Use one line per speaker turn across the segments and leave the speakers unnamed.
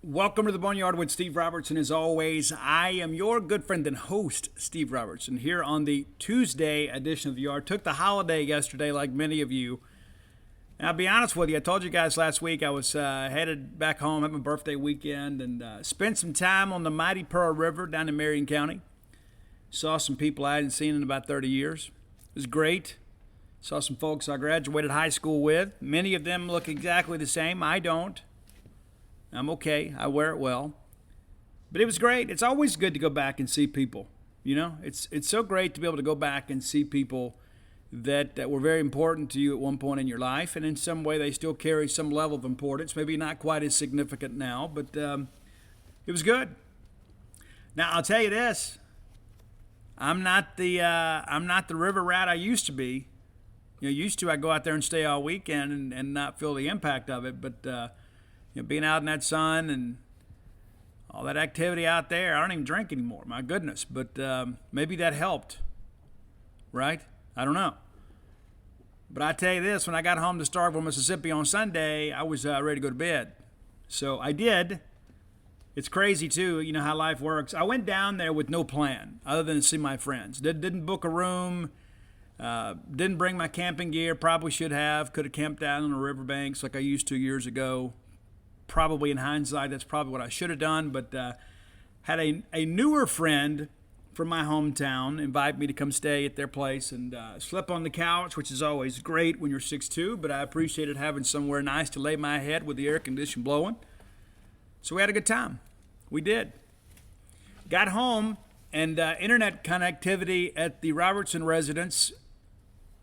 Welcome to the Boneyard with Steve Robertson. As always, I am your good friend and host, Steve Robertson, here on the Tuesday edition of the Yard. Took the holiday yesterday, like many of you. And I'll be honest with you, I told you guys last week I was headed back home at my birthday weekend and spent some time on the mighty Pearl River down in Marion County. Saw some people I hadn't seen in about 30 years. It was great. Saw some folks I graduated high school with. Many of them look exactly the same. I don't. I'm okay. I wear it well. But it was great. It's always good to go back and see people. You know, it's so great to be able to go back and see people that were very important to you at one point in your life, and in some way they still carry some level of importance. Maybe not quite as significant now, but it was good. Now I'll tell you this: I'm not the river rat I used to be. You know, used to I'd go out there and stay all weekend and not feel the impact of it, but. Being out in that sun and all that activity out there, I don't even drink anymore, my goodness. But maybe that helped, right? I don't know. But I tell you this, when I got home to Starkville, Mississippi on Sunday, I was ready to go to bed. So I did. It's crazy, too, you know how life works. I went down there with no plan other than to see my friends. Didn't book a room. Didn't bring my camping gear. Probably should have. Could have camped out on the riverbanks like I used to years ago. Probably in hindsight, that's probably what I should have done, but had a newer friend from my hometown invite me to come stay at their place and slept on the couch, which is always great when you're 6'2", but I appreciated having somewhere nice to lay my head with the air condition blowing. So we had a good time. We did. Got home, and internet connectivity at the Robertson residence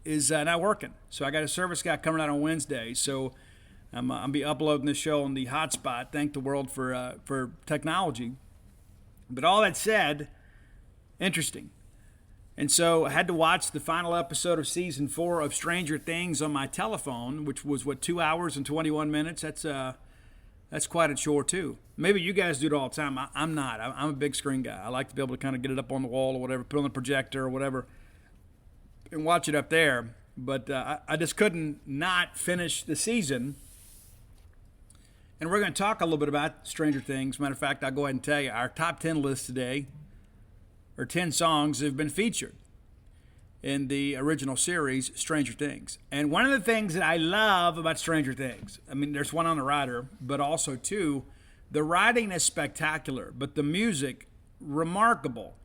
is not working. So I got a service guy coming out on Wednesday, so I'll be uploading this show on the hotspot. Thank the world for technology. But all that said, interesting. And so I had to watch the final episode of season 4 of Stranger Things on my telephone, which was 2 hours and 21 minutes. That's quite a chore too. Maybe you guys do it all the time. I'm not. I'm a big screen guy. I like to be able to kind of get it up on the wall or whatever, put it on the projector or whatever, and watch it up there. But I just couldn't not finish the season. And we're going to talk a little bit about Stranger Things. Matter of fact, I'll go ahead and tell you, our top 10 list today, or 10 songs that have been featured in the original series, Stranger Things. And one of the things that I love about Stranger Things, I mean, there's one on the writer, but also, too, the writing is spectacular, but the music, remarkable.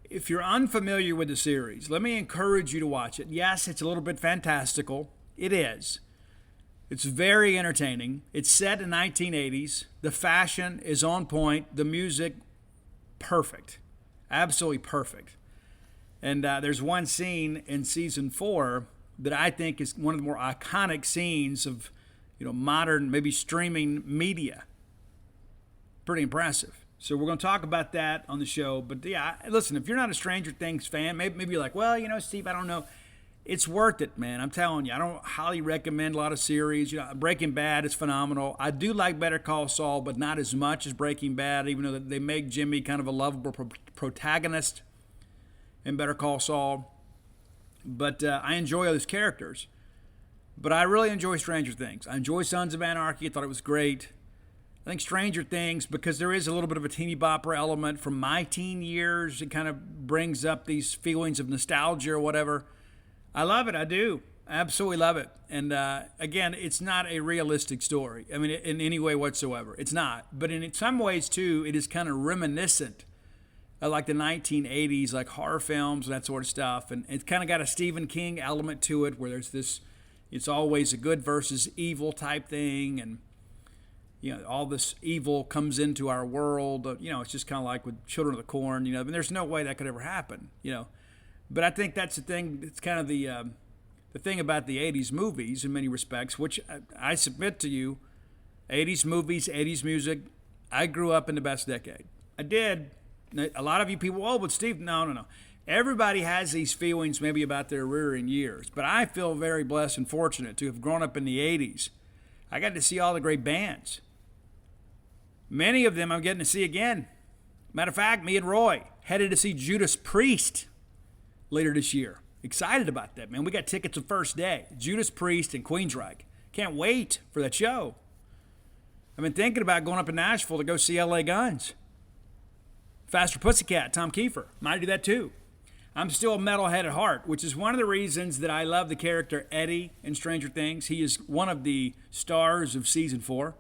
If you're unfamiliar with the series, let me encourage you to watch it. Yes, it's a little bit fantastical. It is. It's very entertaining. It's set in the 1980s. The fashion is on point. The music, perfect. Absolutely perfect. And there's one scene in season 4 that I think is one of the more iconic scenes of, modern, maybe streaming media. Pretty impressive. So we're going to talk about that on the show. But yeah, listen, if you're not a Stranger Things fan, maybe you're like, well, Steve, I don't know. It's worth it, man. I'm telling you. I don't highly recommend a lot of series. Breaking Bad is phenomenal. I do like Better Call Saul, but not as much as Breaking Bad, even though they make Jimmy kind of a lovable protagonist in Better Call Saul. But I enjoy those characters. But I really enjoy Stranger Things. I enjoy Sons of Anarchy. I thought it was great. I think Stranger Things, because there is a little bit of a teeny bopper element from my teen years, it kind of brings up these feelings of nostalgia or whatever. I love it. I do. I absolutely love it. And again, it's not a realistic story. I mean, in any way whatsoever. It's not. But in some ways, too, it is kind of reminiscent of like the 1980s, like horror films and that sort of stuff. And it's kind of got a Stephen King element to it where there's this, it's always a good versus evil type thing. And, all this evil comes into our world. It's just kind of like with Children of the Corn. I mean, there's no way that could ever happen, But I think that's the thing. It's kind of the thing about the 80s movies in many respects, which I submit to you, 80s movies, 80s music, I grew up in the best decade. I did. A lot of you people, but Steve, no. Everybody has these feelings maybe about their rearing years, but I feel very blessed and fortunate to have grown up in the 80s. I got to see all the great bands. Many of them I'm getting to see again. Matter of fact, me and Roy headed to see Judas Priest later this year. Excited about that, man. We got tickets the first day. Judas Priest and Queensryche. Can't wait for that show. I've been thinking about going up to Nashville to go see LA Guns. Faster Pussycat, Tom Kiefer. Might do that too. I'm still a metalhead at heart, which is one of the reasons that I love the character Eddie in Stranger Things. He is one of the stars of season 4.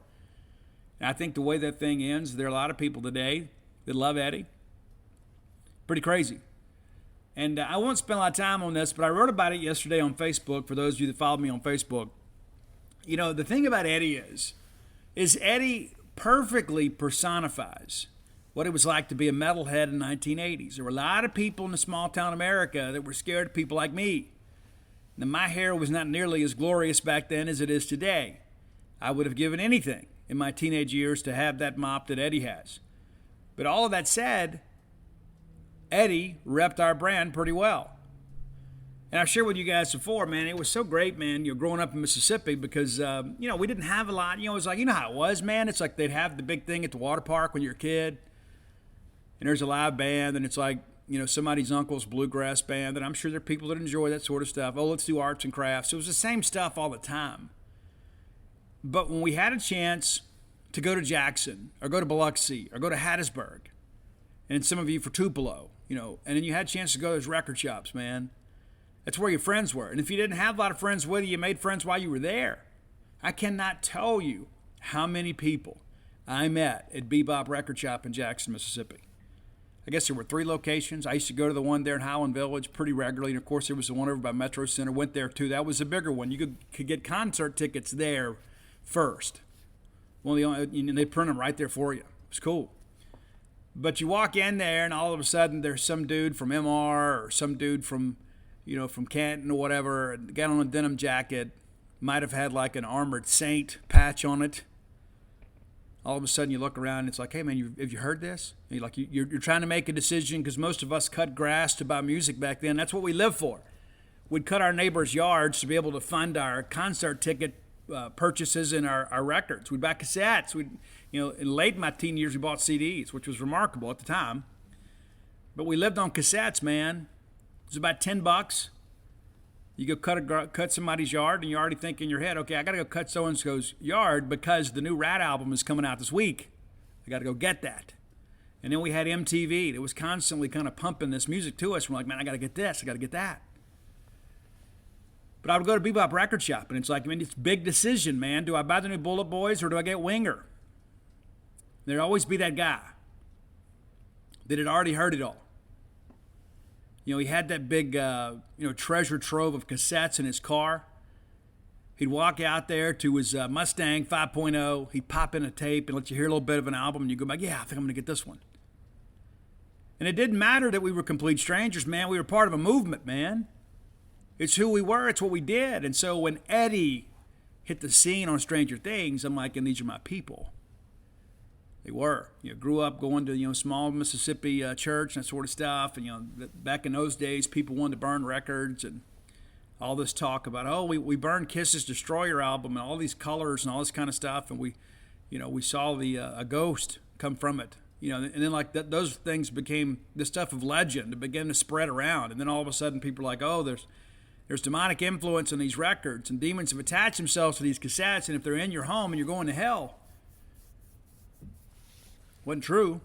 And I think the way that thing ends, there are a lot of people today that love Eddie. Pretty crazy. And I won't spend a lot of time on this, but I wrote about it yesterday on Facebook for those of you that followed me on Facebook. You know, the thing about Eddie is Eddie perfectly personifies what it was like to be a metalhead in the 1980s. There were a lot of people in the small town America that were scared of people like me. Now, my hair was not nearly as glorious back then as it is today. I would have given anything in my teenage years to have that mop that Eddie has. But all of that said, Eddie repped our brand pretty well. And I've shared with you guys before, man, it was so great, man, growing up in Mississippi because, we didn't have a lot. It was like, how it was, man. It's like they'd have the big thing at the water park when you're a kid. And there's a live band, and it's like, somebody's uncle's bluegrass band. And I'm sure there are people that enjoy that sort of stuff. Oh, let's do arts and crafts. It was the same stuff all the time. But when we had a chance to go to Jackson or go to Biloxi or go to Hattiesburg, and some of you for Tupelo, and then you had a chance to go to those record shops, man. That's where your friends were. And if you didn't have a lot of friends with you, you made friends while you were there. I cannot tell you how many people I met at Bebop Record Shop in Jackson, Mississippi. I guess there were 3 locations. I used to go to the one there in Highland Village pretty regularly. And, of course, there was the one over by Metro Center. Went there, too. That was a bigger one. You could get concert tickets there first. Well, they print them right there for you. It was cool. But you walk in there, and all of a sudden, there's some dude from MR or some dude from Canton or whatever, got on a denim jacket, might have had like an Armored Saint patch on it. All of a sudden you look around and it's like, hey man, have you heard this? And you're trying to make a decision because most of us cut grass to buy music back then. That's what we lived for. We'd cut our neighbors' yards to be able to fund our concert ticket purchases and our records. We'd buy cassettes. In late in my teen years, we bought CDs, which was remarkable at the time. But we lived on cassettes, man. It was about $10. You go cut somebody's yard, and you already think in your head, okay, I got to go cut so-and-so's yard because the new Rat album is coming out this week. I got to go get that. And then we had MTV that was constantly kind of pumping this music to us. We're like, man, I got to get this. I got to get that. But I would go to Bebop Record Shop, and it's like, it's a big decision, man. Do I buy the new Bullet Boys or do I get Winger? There'd always be that guy that had already heard it all. He had that big, treasure trove of cassettes in his car. He'd walk out there to his Mustang 5.0. He'd pop in a tape and let you hear a little bit of an album, and you go back, yeah, I think I'm going to get this one. And it didn't matter that we were complete strangers, man. We were part of a movement, man. It's who we were. It's what we did. And so when Eddie hit the scene on Stranger Things, I'm like, and these are my people. They were. Grew up going to, small Mississippi church and that sort of stuff. And, back in those days, people wanted to burn records and all this talk about, we burned Kiss's Destroyer album and all these colors and all this kind of stuff. And we saw a ghost come from it. And then those things became the stuff of legend. It began to spread around. And then all of a sudden people are like, there's demonic influence in these records and demons have attached themselves to these cassettes. And if they're in your home and you're going to hell. Wasn't true.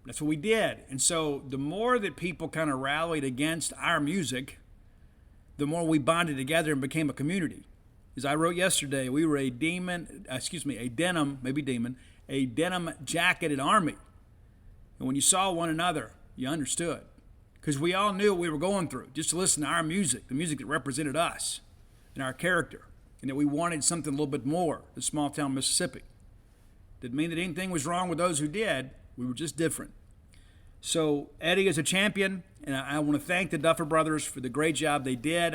That's what we did. And so the more that people kind of rallied against our music, the more we bonded together and became a community. As I wrote yesterday, we were a denim jacketed army. And when you saw one another, you understood. Because we all knew what we were going through. Just to listen to our music, the music that represented us and our character. And that we wanted something a little bit more than small town Mississippi. Didn't mean that anything was wrong with those who did. We were just different. So Eddie is a champion, and I want to thank the Duffer Brothers for the great job they did.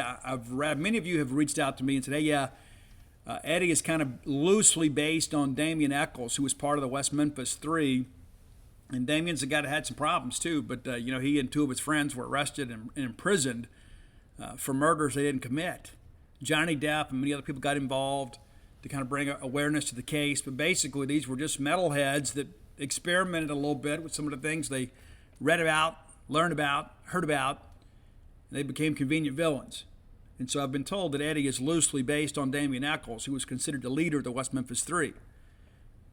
Many of you have reached out to me and said, hey, Eddie is kind of loosely based on Damien Eccles, who was part of the West Memphis 3. And Damien's a guy that had some problems too, but he and 2 of his friends were arrested and imprisoned for murders they didn't commit. Johnny Depp and many other people got involved to kind of bring awareness to the case. But basically, these were just metalheads that experimented a little bit with some of the things they read about, learned about, heard about, and they became convenient villains. And so I've been told that Eddie is loosely based on Damien Eccles, who was considered the leader of the West Memphis 3.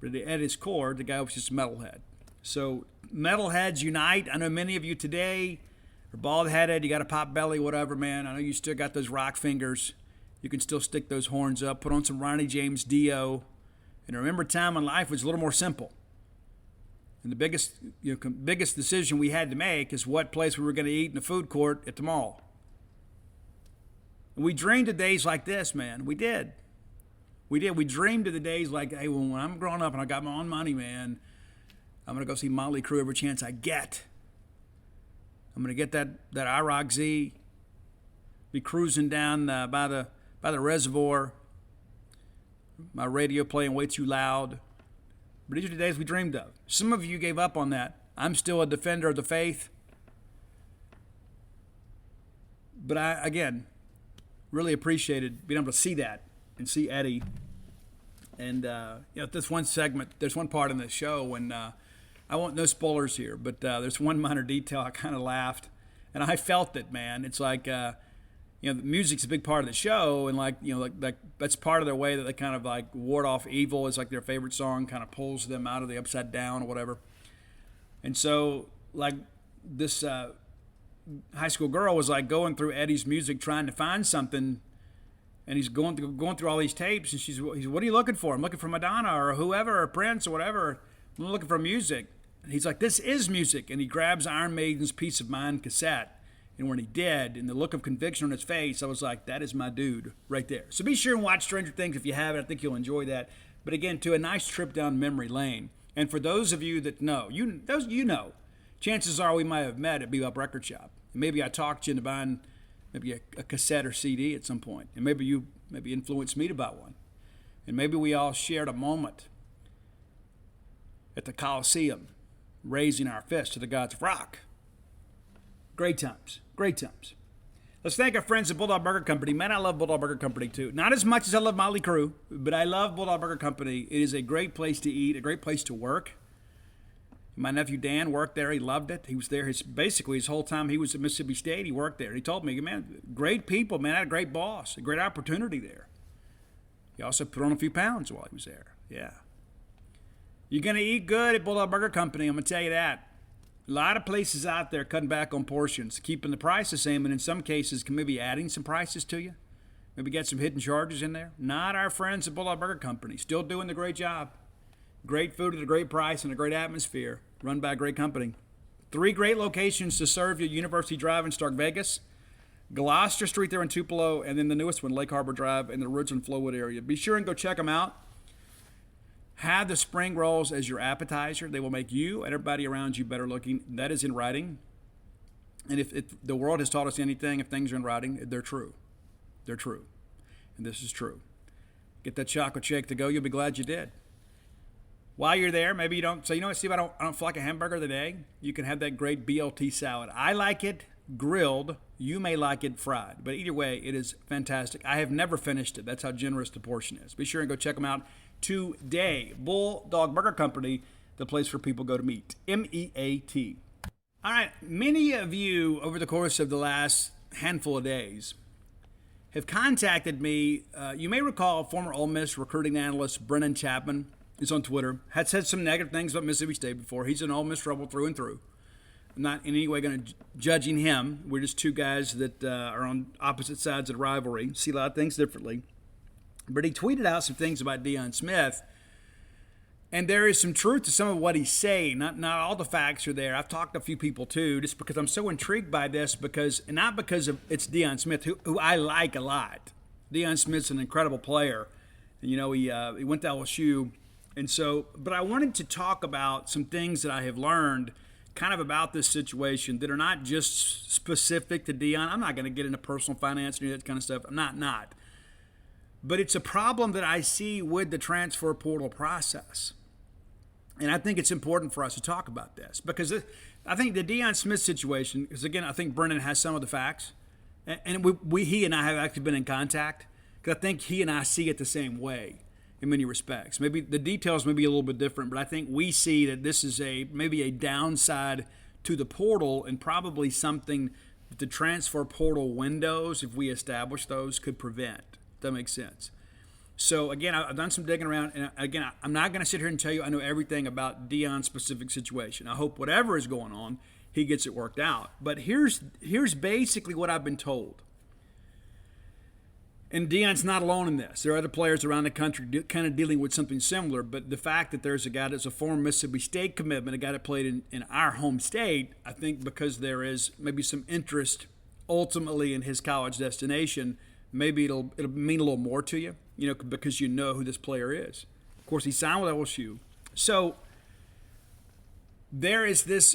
But at his core, the guy was just a metalhead. So metalheads unite. I know many of you today are bald-headed. You got a pop belly, whatever, man. I know you still got those rock fingers. You can still stick those horns up. Put on some Ronnie James Dio. And remember, time in life was a little more simple. And the biggest decision we had to make is what place we were going to eat in the food court at the mall. And we dreamed of days like this, man. We did. We dreamed of the days like, hey, when I'm growing up and I got my own money, man, I'm going to go see Motley Crue every chance I get. I'm going to get that IROC Z, be cruising down by the reservoir, my radio playing way too loud. But these are the days we dreamed of. Some of you gave up on that. I'm still a defender of the faith. But I, again, really appreciated being able to see that and see Eddie. And, this one segment, there's one part in the show when, I want no spoilers here, but there's one minor detail I kind of laughed. And I felt it, man. It's like, the music's a big part of the show, and like that's part of their way that they kind of like ward off evil. Is like their favorite song kind of pulls them out of the upside down or whatever. And so like this high school girl was like going through Eddie's music trying to find something, and he's going through all these tapes, and he's, what are you looking for? I'm looking for Madonna or whoever or Prince or whatever. I'm looking for music. And he's like, this is music, and he grabs Iron Maiden's Peace of Mind cassette. And when he did, and the look of conviction on his face, I was like, that is my dude right there. So be sure and watch Stranger Things if you haven't. I think you'll enjoy that. But again, to a nice trip down memory lane. And for those of you that know, chances are we might have met at Bebop Record Shop. And maybe I talked you into buying maybe a cassette or CD at some point. And maybe you influenced me to buy one. And maybe we all shared a moment at the Coliseum, raising our fists to the gods of rock. Great times. Great times. Let's thank our friends at Bulldog Burger Company. Man, I love Bulldog Burger Company too. Not as much as I love Motley Crue, but I love Bulldog Burger Company. It is a great place to eat, a great place to work. My nephew Dan worked there. He loved it. He was there basically his whole time he was at Mississippi State. He worked there. He told me, man, great people, man. I had a great boss, a great opportunity there. He also put on a few pounds while he was there. Yeah. You're going to eat good at Bulldog Burger Company, I'm going to tell you that. A lot of places out there cutting back on portions, keeping the price the same, and in some cases can maybe adding some prices to you. Maybe get some hidden charges in there. Not our friends at Bulldog Burger Company. Still doing the great job. Great food at a great price and a great atmosphere. Run by a great company. 3 great locations to serve you: University Drive in Stark Vegas, Gloucester Street there in Tupelo, and then the newest one, Lake Harbor Drive in the Ridgeland Flowood area. Be sure and go check them out. Have the spring rolls as your appetizer. They will make you and everybody around you better looking. That is in writing. And if the world has taught us anything, if things are in writing, they're true. They're true. And this is true. Get that chocolate shake to go. You'll be glad you did. While you're there, maybe you don't say, Steve, I don't feel like a hamburger today. You can have that great BLT salad. I like it grilled. You may like it fried. But either way, it is fantastic. I have never finished it. That's how generous the portion is. Be sure and go check them out today. Bulldog Burger Company, the place for people go to meet. MEAT. All right, many of you over the course of the last handful of days have contacted me. You may recall former Ole Miss recruiting analyst Brennan Chapman is on Twitter. Had said some negative things about Mississippi State before. He's an Ole Miss rebel through and through. I'm not in any way going to judging him. We're just two guys that are on opposite sides of the rivalry, see a lot of things differently. But he tweeted out some things about Deion Smith, and there is some truth to some of what he's saying. Not all the facts are there. I've talked to a few people too, just because I'm so intrigued by this, and not because of it's Deion Smith, who I like a lot. Deion Smith's an incredible player. And, he went to LSU, and so. But I wanted to talk about some things that I have learned, kind of about this situation that are not just specific to Deion. I'm not going to get into personal finance and that kind of stuff. I'm not. But it's a problem that I see with the transfer portal process. And I think it's important for us to talk about this because I think the Deion Smith situation, because again, I think Brennan has some of the facts. And he and I have actually been in contact because I think he and I see it the same way in many respects. Maybe the details may be a little bit different, but I think we see that this is maybe a downside to the portal and probably something that the transfer portal windows, if we establish those, could prevent. That makes sense. So again, I've done some digging around, and again, I'm not going to sit here and tell you I know everything about Deion's specific situation. I hope whatever is going on, he gets it worked out. But here's basically what I've been told. And Deion's not alone in this. There are other players around the country kind of dealing with something similar, but the fact that there's a guy that's a former Mississippi State commitment, a guy that played in our home state, I think because there is maybe some interest ultimately in his college destination, maybe it'll mean a little more to you, because you know who this player is. Of course, he signed with LSU. So there is this,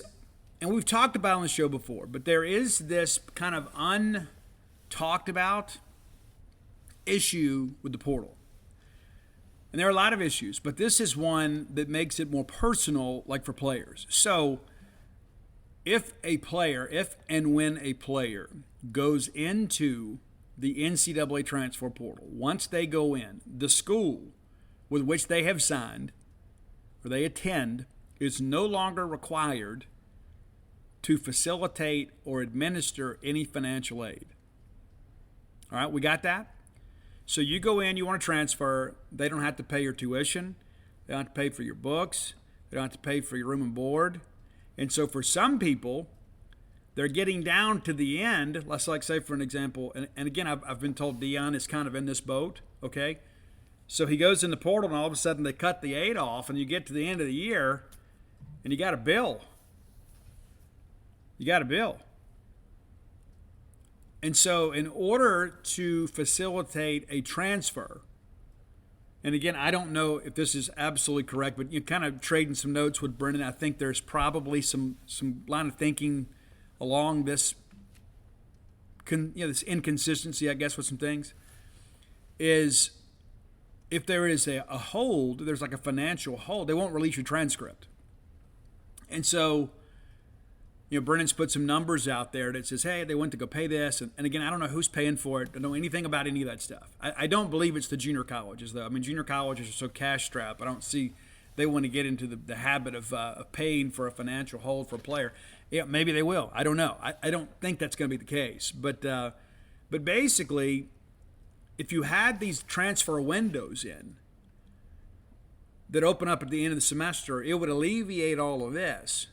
and we've talked about it on the show before, but there is this kind of untalked about issue with the portal. And there are a lot of issues, but this is one that makes it more personal, like for players. So if and when a player goes into the NCAA transfer portal, once they go in, the school with which they have signed or they attend is no longer required to facilitate or administer any financial aid. All right, we got that? So you go in, you want to transfer, they don't have to pay your tuition, they don't have to pay for your books, they don't have to pay for your room and board. And so for some people, they're getting down to the end. Let's say for an example, and again, I've been told Deion is kind of in this boat, okay? So he goes in the portal and all of a sudden they cut the aid off and you get to the end of the year and you got a bill. And so in order to facilitate a transfer, and again, I don't know if this is absolutely correct, but you're kind of trading some notes with Brendan. I think there's probably some line of thinking along this, this inconsistency, I guess, with some things, is if there is a hold, there's like a financial hold, they won't release your transcript. And so, Brennan's put some numbers out there that says, hey, they went to go pay this. And again, I don't know who's paying for it. I don't know anything about any of that stuff. I don't believe it's the junior colleges, though. I mean, junior colleges are so cash-strapped. I don't see they want to get into the habit of paying for a financial hold for a player. Yeah, maybe they will. I don't know. I don't think that's going to be the case. But basically, if you had these transfer windows in that open up at the end of the semester, it would alleviate all of this.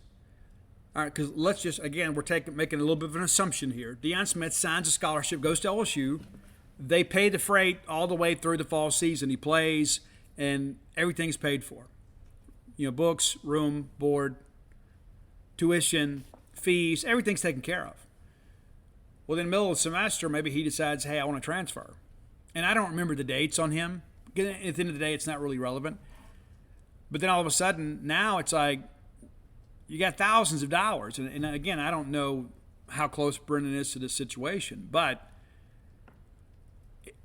All right, because let's just, again, we're making a little bit of an assumption here. Deion Smith signs a scholarship, goes to LSU. They pay the freight all the way through the fall season. He plays, and everything's paid for. Books, room, board, tuition, fees, everything's taken care of. Well, in the middle of the semester, maybe he decides, hey, I want to transfer. And I don't remember the dates on him. At the end of the day, it's not really relevant. But then all of a sudden, now it's like, you got thousands of dollars. And again, I don't know how close Brendan is to this situation, but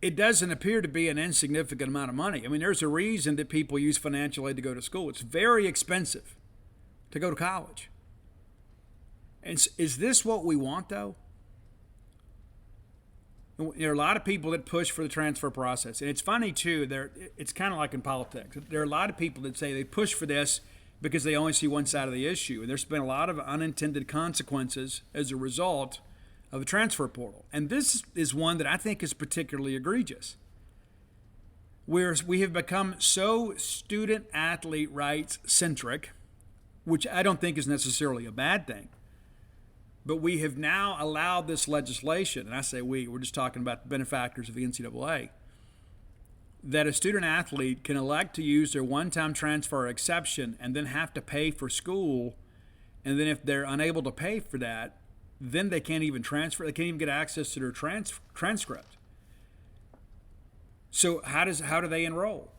it doesn't appear to be an insignificant amount of money. I mean, there's a reason that people use financial aid to go to school. It's very expensive to go to college. And is this what we want, though? There are a lot of people that push for the transfer process. And it's funny, too. It's kind of like in politics. There are a lot of people that say they push for this because they only see one side of the issue. And there's been a lot of unintended consequences as a result of the transfer portal. And this is one that I think is particularly egregious. We have become so student-athlete rights-centric, which I don't think is necessarily a bad thing. But we have now allowed this legislation, and I say we're just talking about the benefactors of the NCAA, that a student-athlete can elect to use their one-time transfer exception and then have to pay for school, and then if they're unable to pay for that, then they can't even transfer. They can't even get access to their transcript. So how do they enroll?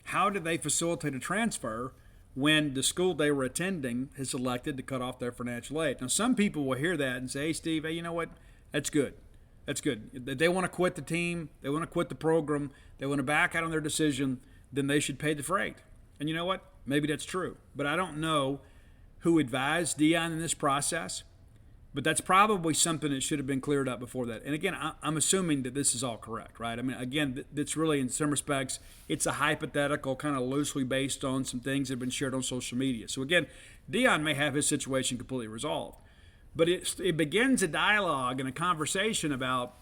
How do they facilitate a transfer when the school they were attending has elected to cut off their financial aid? Now, some people will hear that and say, hey, Steve, hey, you know what? That's good. That's good. If they want to quit the team, they want to quit the program, they want to back out on their decision, then they should pay the freight. And you know what? Maybe that's true. But I don't know who advised Deion in this process. But that's probably something that should have been cleared up before that. And again, I'm assuming that this is all correct, right? I mean, again, it's really, in some respects, it's a hypothetical, kind of loosely based on some things that have been shared on social media. So again, Deion may have his situation completely resolved. But it begins a dialogue and a conversation about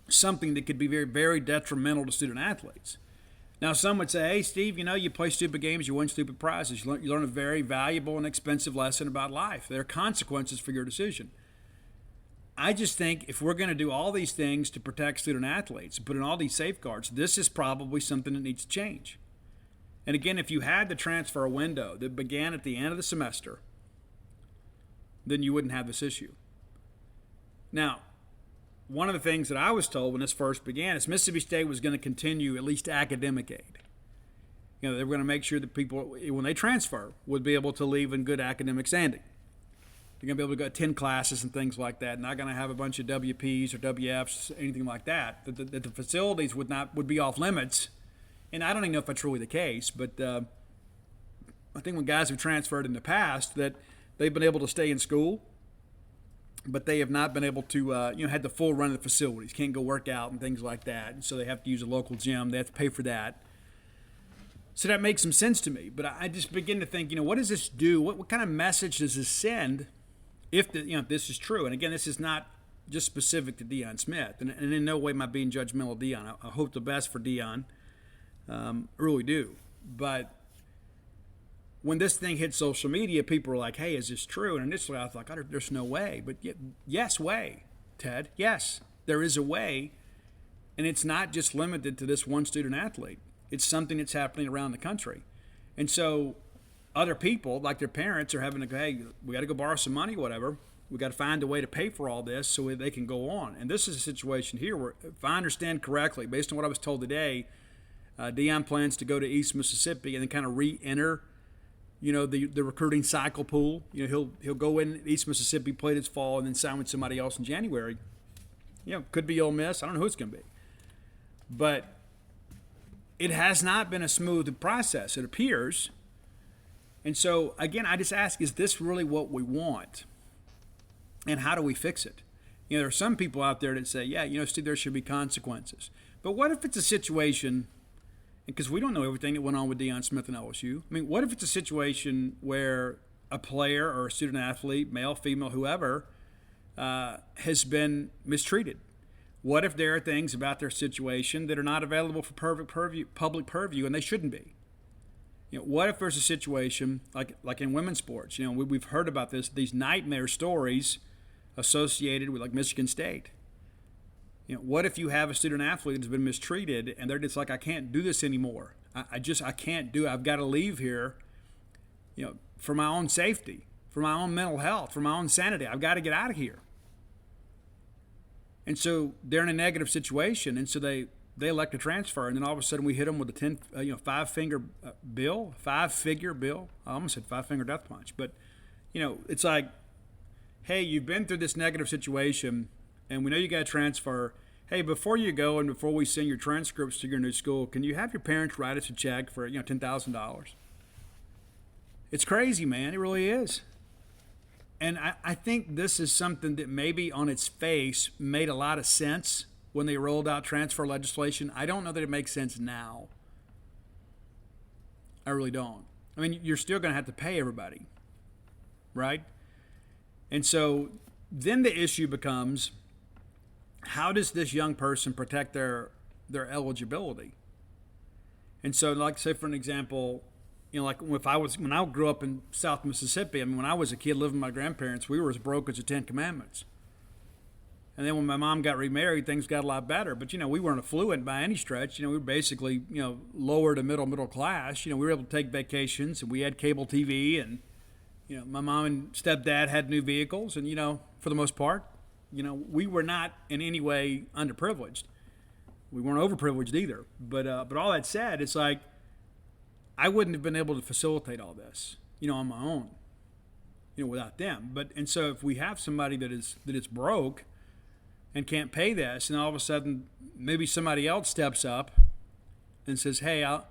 something that could be very, very detrimental to student athletes. Now, some would say, hey, Steve, you play stupid games, you win stupid prizes. You learn a very valuable and expensive lesson about life. There are consequences for your decision. I just think if we're going to do all these things to protect student athletes, put in all these safeguards, this is probably something that needs to change. And again, if you had the transfer window that began at the end of the semester, then you wouldn't have this issue. Now, one of the things that I was told when this first began is Mississippi State was going to continue at least academic aid. They were going to make sure that people, when they transfer, would be able to leave in good academic standing. They're going to be able to go attend classes and things like that, not going to have a bunch of WPs or WFs, anything like that. That the facilities would be off limits. And I don't even know if that's really the case, but I think when guys have transferred in the past that they've been able to stay in school, but they have not been able to, had the full run of the facilities, can't go work out and things like that. And so they have to use a local gym. They have to pay for that. So that makes some sense to me. But I just begin to think, what does this do? What kind of message does this send if this is true? And again, this is not just specific to Deion Smith. And in no way am I being judgmental of Deion. I hope the best for Deion. I really do. But when this thing hit social media, people were like, hey, is this true? And initially I thought, God, there's no way. But yes, way, Ted. Yes, there is a way. And it's not just limited to this one student athlete. It's something that's happening around the country. And so other people, like their parents, are having to go, hey, we got to go borrow some money, whatever. We got to find a way to pay for all this so they can go on. And this is a situation here where, if I understand correctly, based on what I was told today, Deion plans to go to East Mississippi and then kind of re-enter, the recruiting cycle pool. He'll go in East Mississippi, play this fall, and then sign with somebody else in January. Could be Ole Miss. I don't know who it's going to be. But it has not been a smooth process, it appears. And so, again, I just ask, is this really what we want? And how do we fix it? There are some people out there that say, yeah, Steve, there should be consequences. But what if it's a situation, because we don't know everything that went on with Deion Smith and LSU. I mean, what if it's a situation where a player or a student athlete, male, female, whoever, has been mistreated? What if there are things about their situation that are not available for public purview, and they shouldn't be? What if there's a situation like in women's sports? We've heard about these nightmare stories associated with like Michigan State. What if you have a student athlete that's been mistreated and they're just like, I can't do this anymore. I can't do it. I've got to leave here, for my own safety, for my own mental health, for my own sanity. I've got to get out of here. And so they're in a negative situation, and so they elect a transfer, and then all of a sudden we hit them with a five-figure bill. I almost said five-finger death punch, but it's like, hey, you've been through this negative situation, and we know you got to transfer. Hey, before you go and before we send your transcripts to your new school, can you have your parents write us a check for $10,000? It's crazy, man. It really is. And I think this is something that maybe on its face made a lot of sense when they rolled out transfer legislation. I don't know that it makes sense now. I really don't. I mean, you're still going to have to pay everybody, right? And so then the issue becomes, how does this young person protect their eligibility? And so, like, say for an example, like when I grew up in South Mississippi, I mean, when I was a kid living with my grandparents, we were as broke as the Ten Commandments. And then when my mom got remarried, things got a lot better. But, we weren't affluent by any stretch. We were basically, lower to middle class. We were able to take vacations, and we had cable TV, and, my mom and stepdad had new vehicles. And, for the most part, we were not in any way underprivileged. We weren't overprivileged either. But all that said, it's like, I wouldn't have been able to facilitate all this, on my own, without them. And so if we have somebody that is broke and can't pay this, and all of a sudden maybe somebody else steps up and says, hey, I'll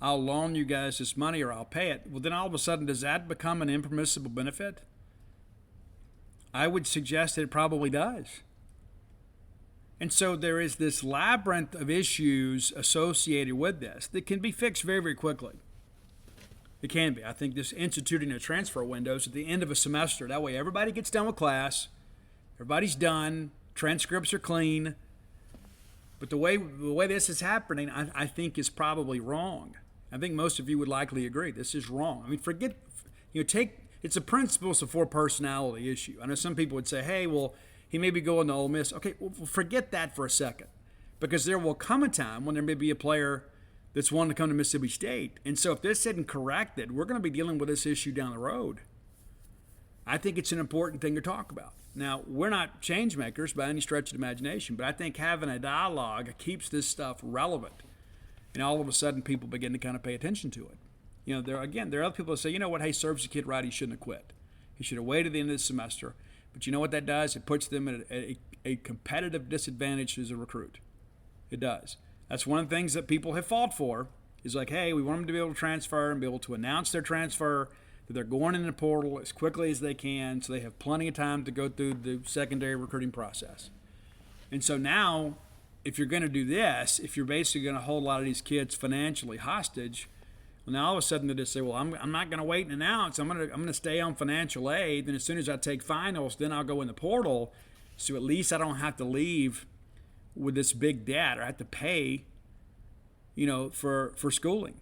loan you guys this money or I'll pay it. Well, then all of a sudden, does that become an impermissible benefit? I would suggest that it probably does. And so there is this labyrinth of issues associated with this that can be fixed very, very quickly. It can be. I think this instituting of transfer windows at the end of a semester, that way everybody gets done with class, everybody's done, transcripts are clean, But the way this is happening, I think is probably wrong. I think most of you would likely agree. This is wrong. I mean, it's a principles of 4 personality issue. I know some people would say, hey, well, he may be going to Ole Miss. Okay, well, forget that for a second. Because there will come a time when there may be a player that's wanting to come to Mississippi State. And so if this isn't corrected, we're going to be dealing with this issue down the road. I think it's an important thing to talk about. Now, we're not change makers by any stretch of the imagination, but I think having a dialogue keeps this stuff relevant. And all of a sudden, people begin to kind of pay attention to it. There are other people that say, you know what, hey, serves the kid right, he shouldn't have quit. He should have waited the end of the semester. But you know what that does? It puts them at a competitive disadvantage as a recruit. It does. That's one of the things that people have fought for, is like, hey, we want them to be able to transfer and be able to announce their transfer, that they're going in the portal as quickly as they can so they have plenty of time to go through the secondary recruiting process. And so now, if you're going to do this, if you're basically going to hold a lot of these kids financially hostage, well, now all of a sudden they just say, well, I'm not going to wait and announce. I'm going to stay on financial aid. Then as soon as I take finals, then I'll go in the portal. So at least I don't have to leave with this big debt or have to pay, for schooling.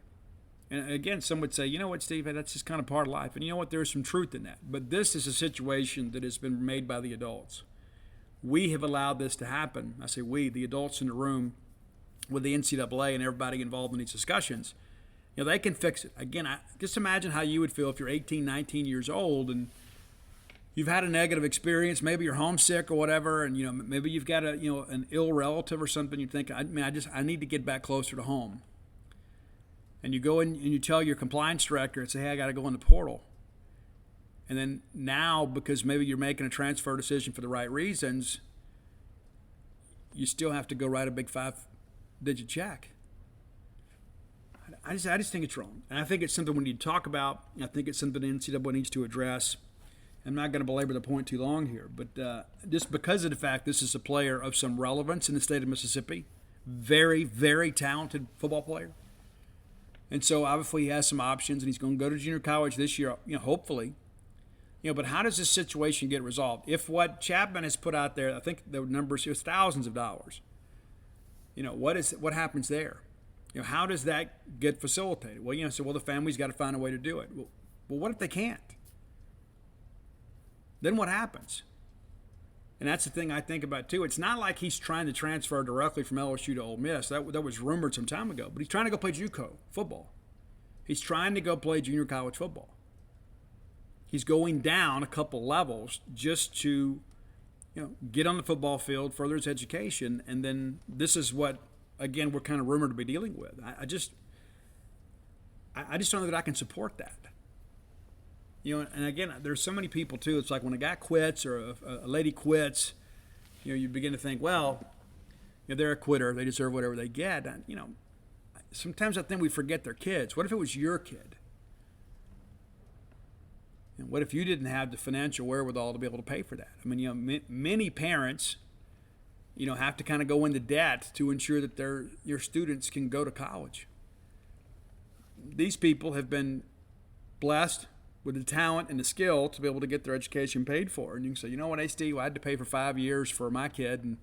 And again, some would say, you know what, Steve, that's just kind of part of life. And you know what, there's some truth in that. But this is a situation that has been made by the adults. We have allowed this to happen. I say we, the adults in the room with the NCAA and everybody involved in these discussions. They can fix it. Again, just imagine how you would feel if you're 18, 19 years old and you've had a negative experience. Maybe you're homesick or whatever, and maybe you've got an ill relative or something. You think, I need to get back closer to home. And you go in and you tell your compliance director and say, hey, I got to go in the portal. And then now, because maybe you're making a transfer decision for the right reasons, you still have to go write a big 5-digit check. I just think it's wrong. And I think it's something we need to talk about. I think it's something the NCAA needs to address. I'm not going to belabor the point too long here, but just because of the fact this is a player of some relevance in the state of Mississippi, very, very talented football player. And so obviously he has some options, and he's going to go to junior college this year, hopefully. But how does this situation get resolved? If what Chapman has put out there, I think the numbers here is thousands of dollars. What happens there? How does that get facilitated? Well, the family's got to find a way to do it. Well, what if they can't? Then what happens? And that's the thing I think about, too. It's not like he's trying to transfer directly from LSU to Ole Miss. That was rumored some time ago. But he's trying to go play JUCO football. He's trying to go play junior college football. He's going down a couple levels just to, get on the football field, further his education, and then this is what, again, we're kind of rumored to be dealing with. I just don't know that I can support that. And again, there's so many people too. It's like when a guy quits or a lady quits, you begin to think, well, they're a quitter. They deserve whatever they get. And, sometimes I think we forget their kids. What if it was your kid? And what if you didn't have the financial wherewithal to be able to pay for that? I mean, many parents, have to kind of go into debt to ensure that your students can go to college. These people have been blessed with the talent and the skill to be able to get their education paid for. And you can say, you know what, hey, Steve, I had to pay for 5 years for my kid, and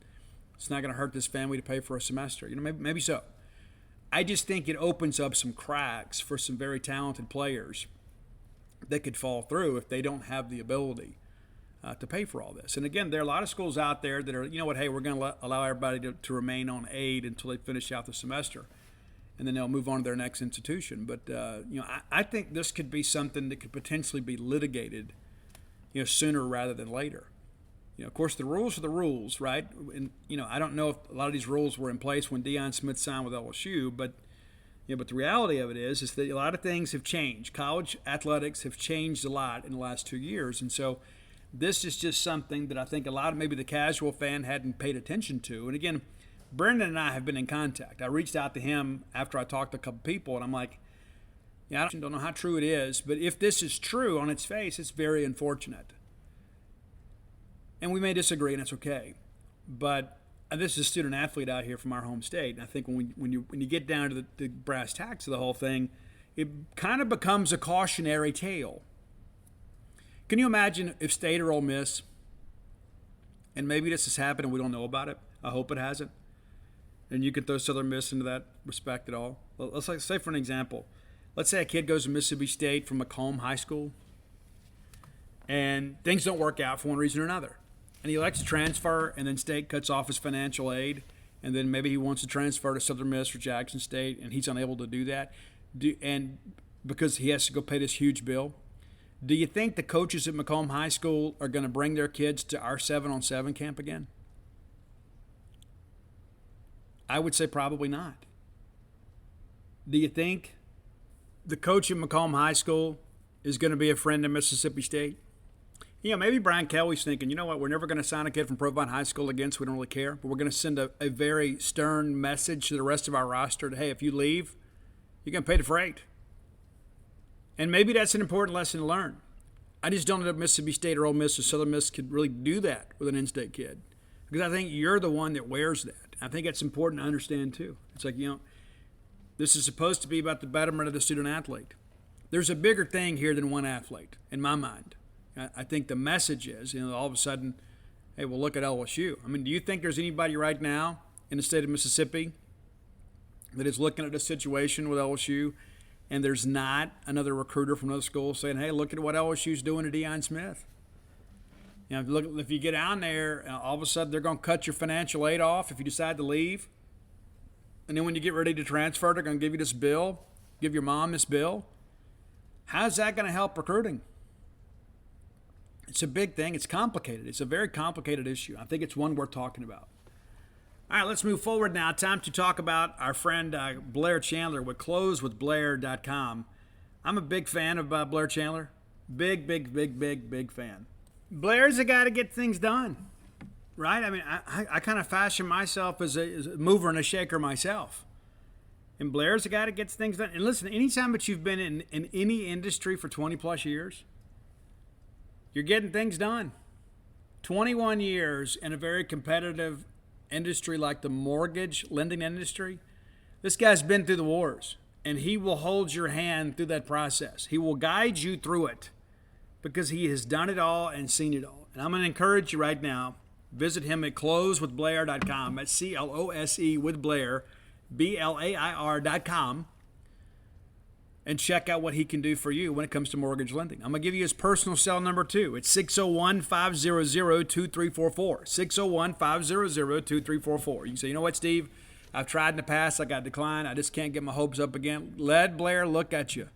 it's not going to hurt this family to pay for a semester. Maybe so. I just think it opens up some cracks for some very talented players that could fall through if they don't have the ability to pay for all this. And again, there are a lot of schools out there that are, hey, we're going to allow everybody to remain on aid until they finish out the semester, and then they'll move on to their next institution. But I think this could be something that could potentially be litigated, sooner rather than later. Of course, the rules are the rules, right? And I don't know if a lot of these rules were in place when Deion Smith signed with LSU, but but the reality of it is that a lot of things have changed. College athletics have changed a lot in the last 2 years, and so this is just something that I think a lot of maybe the casual fan hadn't paid attention to. And again, Brendan and I have been in contact. I reached out to him after I talked to a couple people, and I'm like, I don't know how true it is, but if this is true on its face, it's very unfortunate. And we may disagree, and it's okay. But this is a student athlete out here from our home state, and I think when you get down to the brass tacks of the whole thing, it kind of becomes a cautionary tale. Can you imagine if State or Ole Miss, and maybe this has happened and we don't know about it, I hope it hasn't, And you can throw Southern Miss into that respect at all. Let's say for an example, let's say a kid goes to Mississippi State from Macomb High School, and things don't work out for one reason or another. And he elects to transfer, and then State cuts off his financial aid, and then maybe he wants to transfer to Southern Miss or Jackson State, and he's unable to do that, and because he has to go pay this huge bill. Do you think the coaches at Macomb High School are going to bring their kids to our 7-on-7 camp again? I would say probably not. Do you think the coach at Macomb High School is going to be a friend of Mississippi State? Maybe Brian Kelly's thinking, you know what, we're never going to sign a kid from Provine High School again, so we don't really care. But we're going to send a very stern message to the rest of our roster that, hey, if you leave, you're going to pay the freight. And maybe that's an important lesson to learn. I just don't know if Mississippi State or Ole Miss or Southern Miss could really do that with an in-state kid. Because I think you're the one that wears that. I think it's important to understand, too. It's like, this is supposed to be about the betterment of the student athlete. There's a bigger thing here than one athlete, in my mind. I think the message is, all of a sudden, hey, well, look at LSU. I mean, do you think there's anybody right now in the state of Mississippi that is looking at a situation with LSU and there's not another recruiter from another school saying, hey, look at what LSU's doing to Deion Smith? If you get down there, all of a sudden they're going to cut your financial aid off if you decide to leave. And then when you get ready to transfer, they're going to give you this bill, give your mom this bill. How's that going to help recruiting? It's a big thing. It's complicated. It's a very complicated issue. I think it's one worth talking about. All right, let's move forward now. Time to talk about our friend Blair Chandler with closewithblair.com. I'm a big fan of Blair Chandler. Big fan. Blair's a guy to get things done, right? I mean, I kind of fashion myself as a mover and a shaker myself. And Blair's a guy that gets things done. And listen, anytime that you've been in any industry for 20-plus years, you're getting things done. 21 years in a very competitive industry like the mortgage lending industry. This guy's been through the wars, and he will hold your hand through that process. He will guide you through it because he has done it all and seen it all. And I'm going to encourage you right now, visit him at closewithblair.com. That's C-L-O-S-E with Blair, B-L-A-I-R.com. And check out what he can do for you when it comes to mortgage lending. I'm going to give you his personal cell number, too. It's 601-500-2344. 601-500-2344. You can say, you know what, Steve? I've tried in the past. I got declined. I just can't get my hopes up again. Let Blair look at you.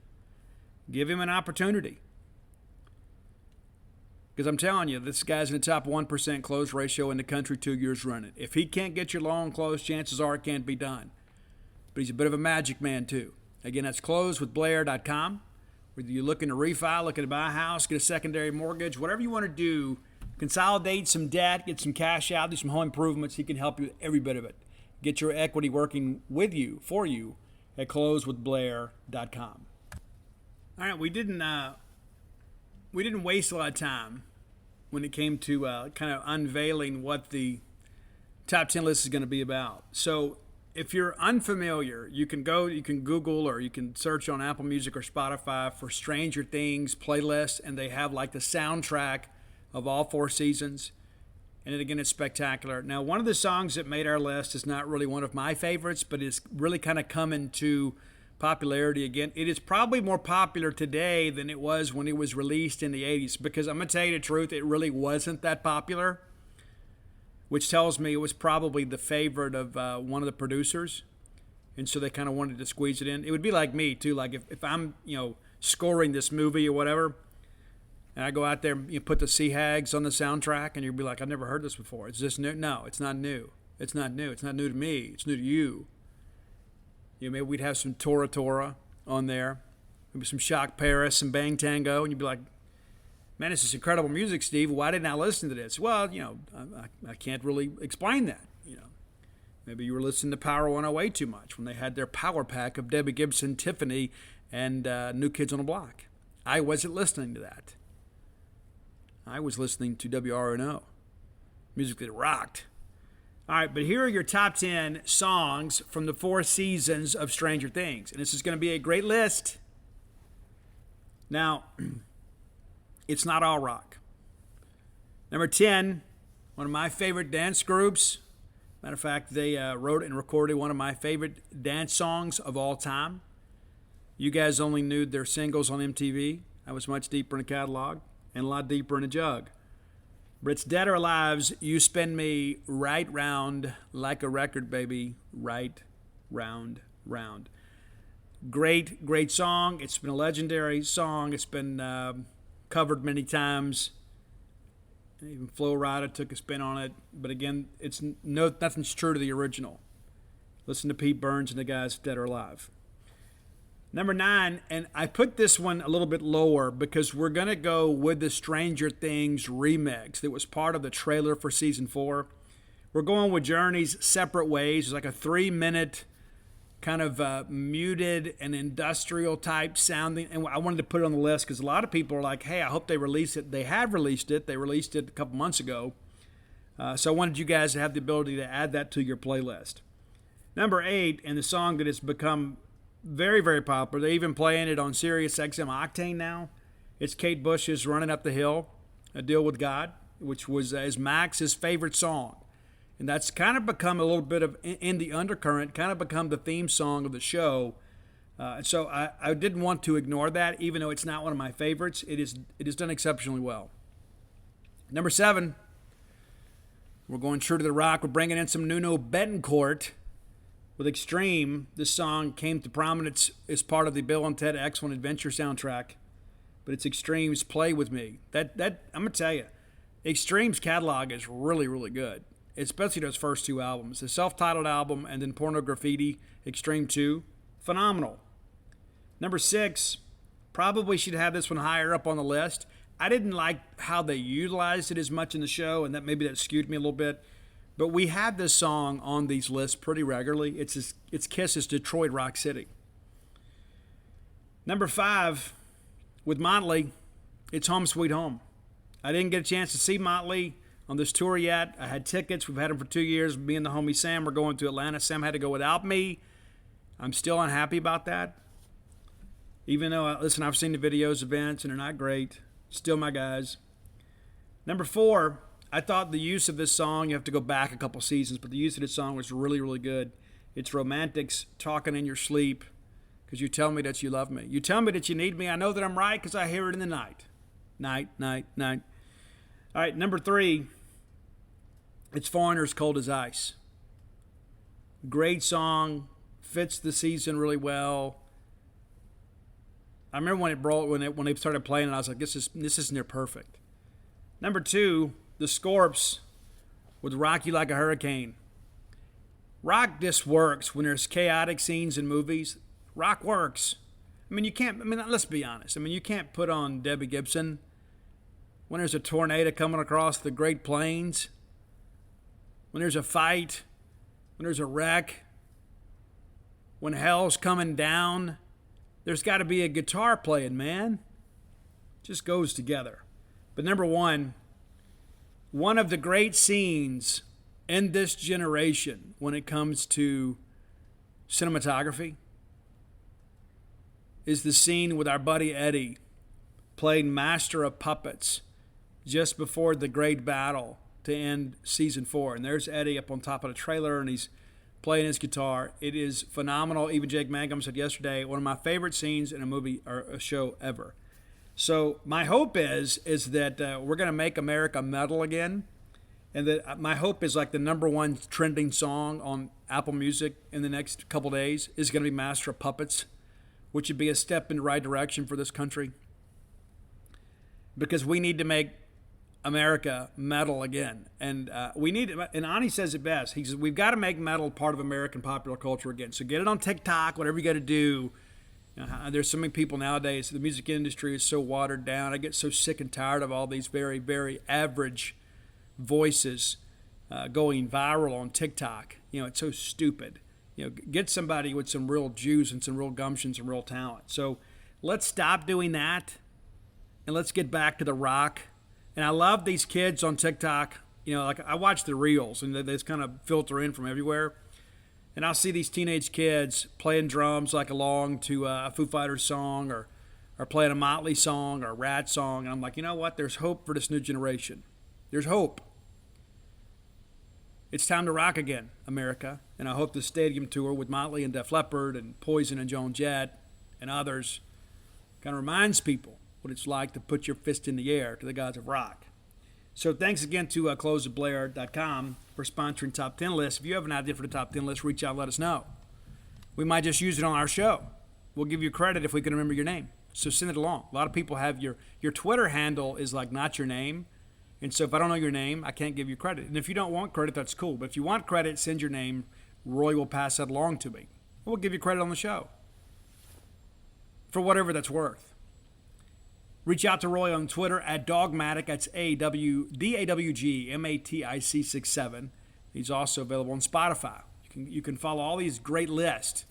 Give him an opportunity. Because I'm telling you, this guy's in the top 1% close ratio in the country 2 years running. If he can't get your loan closed, chances are it can't be done. But he's a bit of a magic man, too. Again, that's closewithblair.com. Whether you're looking to refi, looking to buy a house, get a secondary mortgage, whatever you want to do, consolidate some debt, get some cash out, do some home improvements, he can help you with every bit of it. Get your equity working with you, for you, at closewithblair.com. All right, we didn't waste a lot of time when it came to kind of unveiling what the top 10 list is going to be about. So if you're unfamiliar, you can Google or you can search on Apple Music or Spotify for Stranger Things playlist, and they have like the soundtrack of all 4 seasons. And again, it's spectacular. Now, one of the songs that made our list is not really one of my favorites, but it's really kind of come into popularity again. It is probably more popular today than it was when it was released in the 80s, because I'm going to tell you the truth, it really wasn't that popular, which tells me it was probably the favorite of one of the producers, and so they kind of wanted to squeeze it in. It would be like me, too. Like if I'm, scoring this movie or whatever, and I go out there and put the Sea Hags on the soundtrack, and you'll be like, I've never heard this before. Is this new? No, it's not new. It's not new. It's not new to me. It's new to you. Maybe we'd have some Tora Tora on there, maybe some Shock Paris, some Bang Tango, and you'd be like, man, this is incredible music, Steve. Why didn't I listen to this? Well, I can't really explain that. Maybe you were listening to Power 108 too much when they had their power pack of Debbie Gibson, Tiffany, and New Kids on the Block. I wasn't listening to that. I was listening to WRNO, music that rocked. All right, but here are your top 10 songs from the 4 seasons of Stranger Things. And this is going to be a great list. Now, it's not all rock. Number 10, one of my favorite dance groups, Matter of fact, they wrote and recorded one of my favorite dance songs of all time. You guys only knew their singles on MTV. I was much deeper in the catalog and a lot deeper in the jug. But it's Dead or Alive's You Spin Me Right Round Like a Record, Baby. Right round, round. Great, great song. It's been a legendary song. It's been covered many times. Even Flo Rida took a spin on it. But again, nothing's true to the original. Listen to Pete Burns and the guys Dead or Alive. Number 9, and I put this one a little bit lower because we're going to go with the Stranger Things remix that was part of the trailer for season 4. We're going with Journey's Separate Ways. It's like a 3-minute kind of muted and industrial type sounding. And I wanted to put it on the list because a lot of people are like, hey, I hope they release it. They have released it. They released it a couple months ago. So I wanted you guys to have the ability to add that to your playlist. Number 8, and the song that has become very, very popular. They're even playing it on Sirius XM Octane now. It's Kate Bush's Running Up the Hill, A Deal with God, which was is Max's favorite song. And that's kind of become a little bit of, in the undercurrent, kind of become the theme song of the show. So I didn't want to ignore that, even though it's not one of my favorites. It is done exceptionally well. Number 7, we're going true to the rock. We're bringing in some Nuno Betancourt with Extreme. This song came to prominence as part of the Bill and Ted Excellent Adventure soundtrack, but it's Extreme's Play With Me. That I'm going to tell you, Extreme's catalog is really, really good, especially those first 2 albums. The self-titled album and then Porno Graffiti, Extreme 2, phenomenal. Number 6, probably should have this one higher up on the list. I didn't like how they utilized it as much in the show, and that skewed me a little bit. But we have this song on these lists pretty regularly. It's Kiss's Detroit Rock City. Number 5, with Motley, it's Home Sweet Home. I didn't get a chance to see Motley on this tour yet. I had tickets. We've had them for 2 years. Me and the homie Sam were going to Atlanta. Sam had to go without me. I'm still unhappy about that. Even though, I've seen the videos, events, and they're not great. Still my guys. Number 4, I thought the use of this song, you have to go back a couple seasons, but the use of this song was really, really good. It's Romantics Talking in Your Sleep, because you tell me that you love me. You tell me that you need me. I know that I'm right because I hear it in the night. Night, night, night. All right, number 3, it's Foreigner's Cold as Ice. Great song, fits the season really well. I remember when they started playing it, I was like, this is near perfect. Number 2, The Scorps with Rock You Like a Hurricane. Rock just works when there's chaotic scenes in movies. Rock works. Let's be honest. You can't put on Debbie Gibson when there's a tornado coming across the Great Plains, when there's a fight, when there's a wreck, when hell's coming down. There's got to be a guitar playing, man. It just goes together. But number 1, one of the great scenes in this generation when it comes to cinematography is the scene with our buddy Eddie playing Master of Puppets just before the great battle to end season 4. And there's Eddie up on top of the trailer, and he's playing his guitar. It is phenomenal. Even Jake Mangum said yesterday, one of my favorite scenes in a movie or a show ever. So my hope is that we're going to make America metal again, and that my hope is like the number 1 trending song on Apple Music in the next couple days is going to be Master of Puppets, which would be a step in the right direction for this country, because we need to make America metal again. And we need it. And Ani says it best. He says, we've got to make metal part of American popular culture again. So get it on TikTok, whatever you got to do. There's so many people nowadays. The music industry is so watered down. I get so sick and tired of all these very, very average voices going viral on TikTok. It's so stupid. Get somebody with some real juice and some real gumption, some real talent. So let's stop doing that, and let's get back to the rock. And I love these kids on TikTok. Like I watch the reels, and they just kind of filter in from everywhere. And I'll see these teenage kids playing drums like along to a Foo Fighters song or playing a Motley song or a Rat song. And I'm like, you know what? There's hope for this new generation. There's hope. It's time to rock again, America. And I hope the stadium tour with Motley and Def Leppard and Poison and Joan Jett and others kind of reminds people what it's like to put your fist in the air to the gods of rock. So thanks again to closeatblair.com for sponsoring Top 10 Lists. If you have an idea for the Top 10 list, reach out and let us know. We might just use it on our show. We'll give you credit if we can remember your name. So send it along. A lot of people have your Twitter handle is like not your name. And so if I don't know your name, I can't give you credit. And if you don't want credit, that's cool. But if you want credit, send your name. Roy will pass that along to me. We'll give you credit on the show for whatever that's worth. Reach out to Roy on Twitter at Dogmatic. That's DAWGMATIC67. He's also available on Spotify. You can follow all these great lists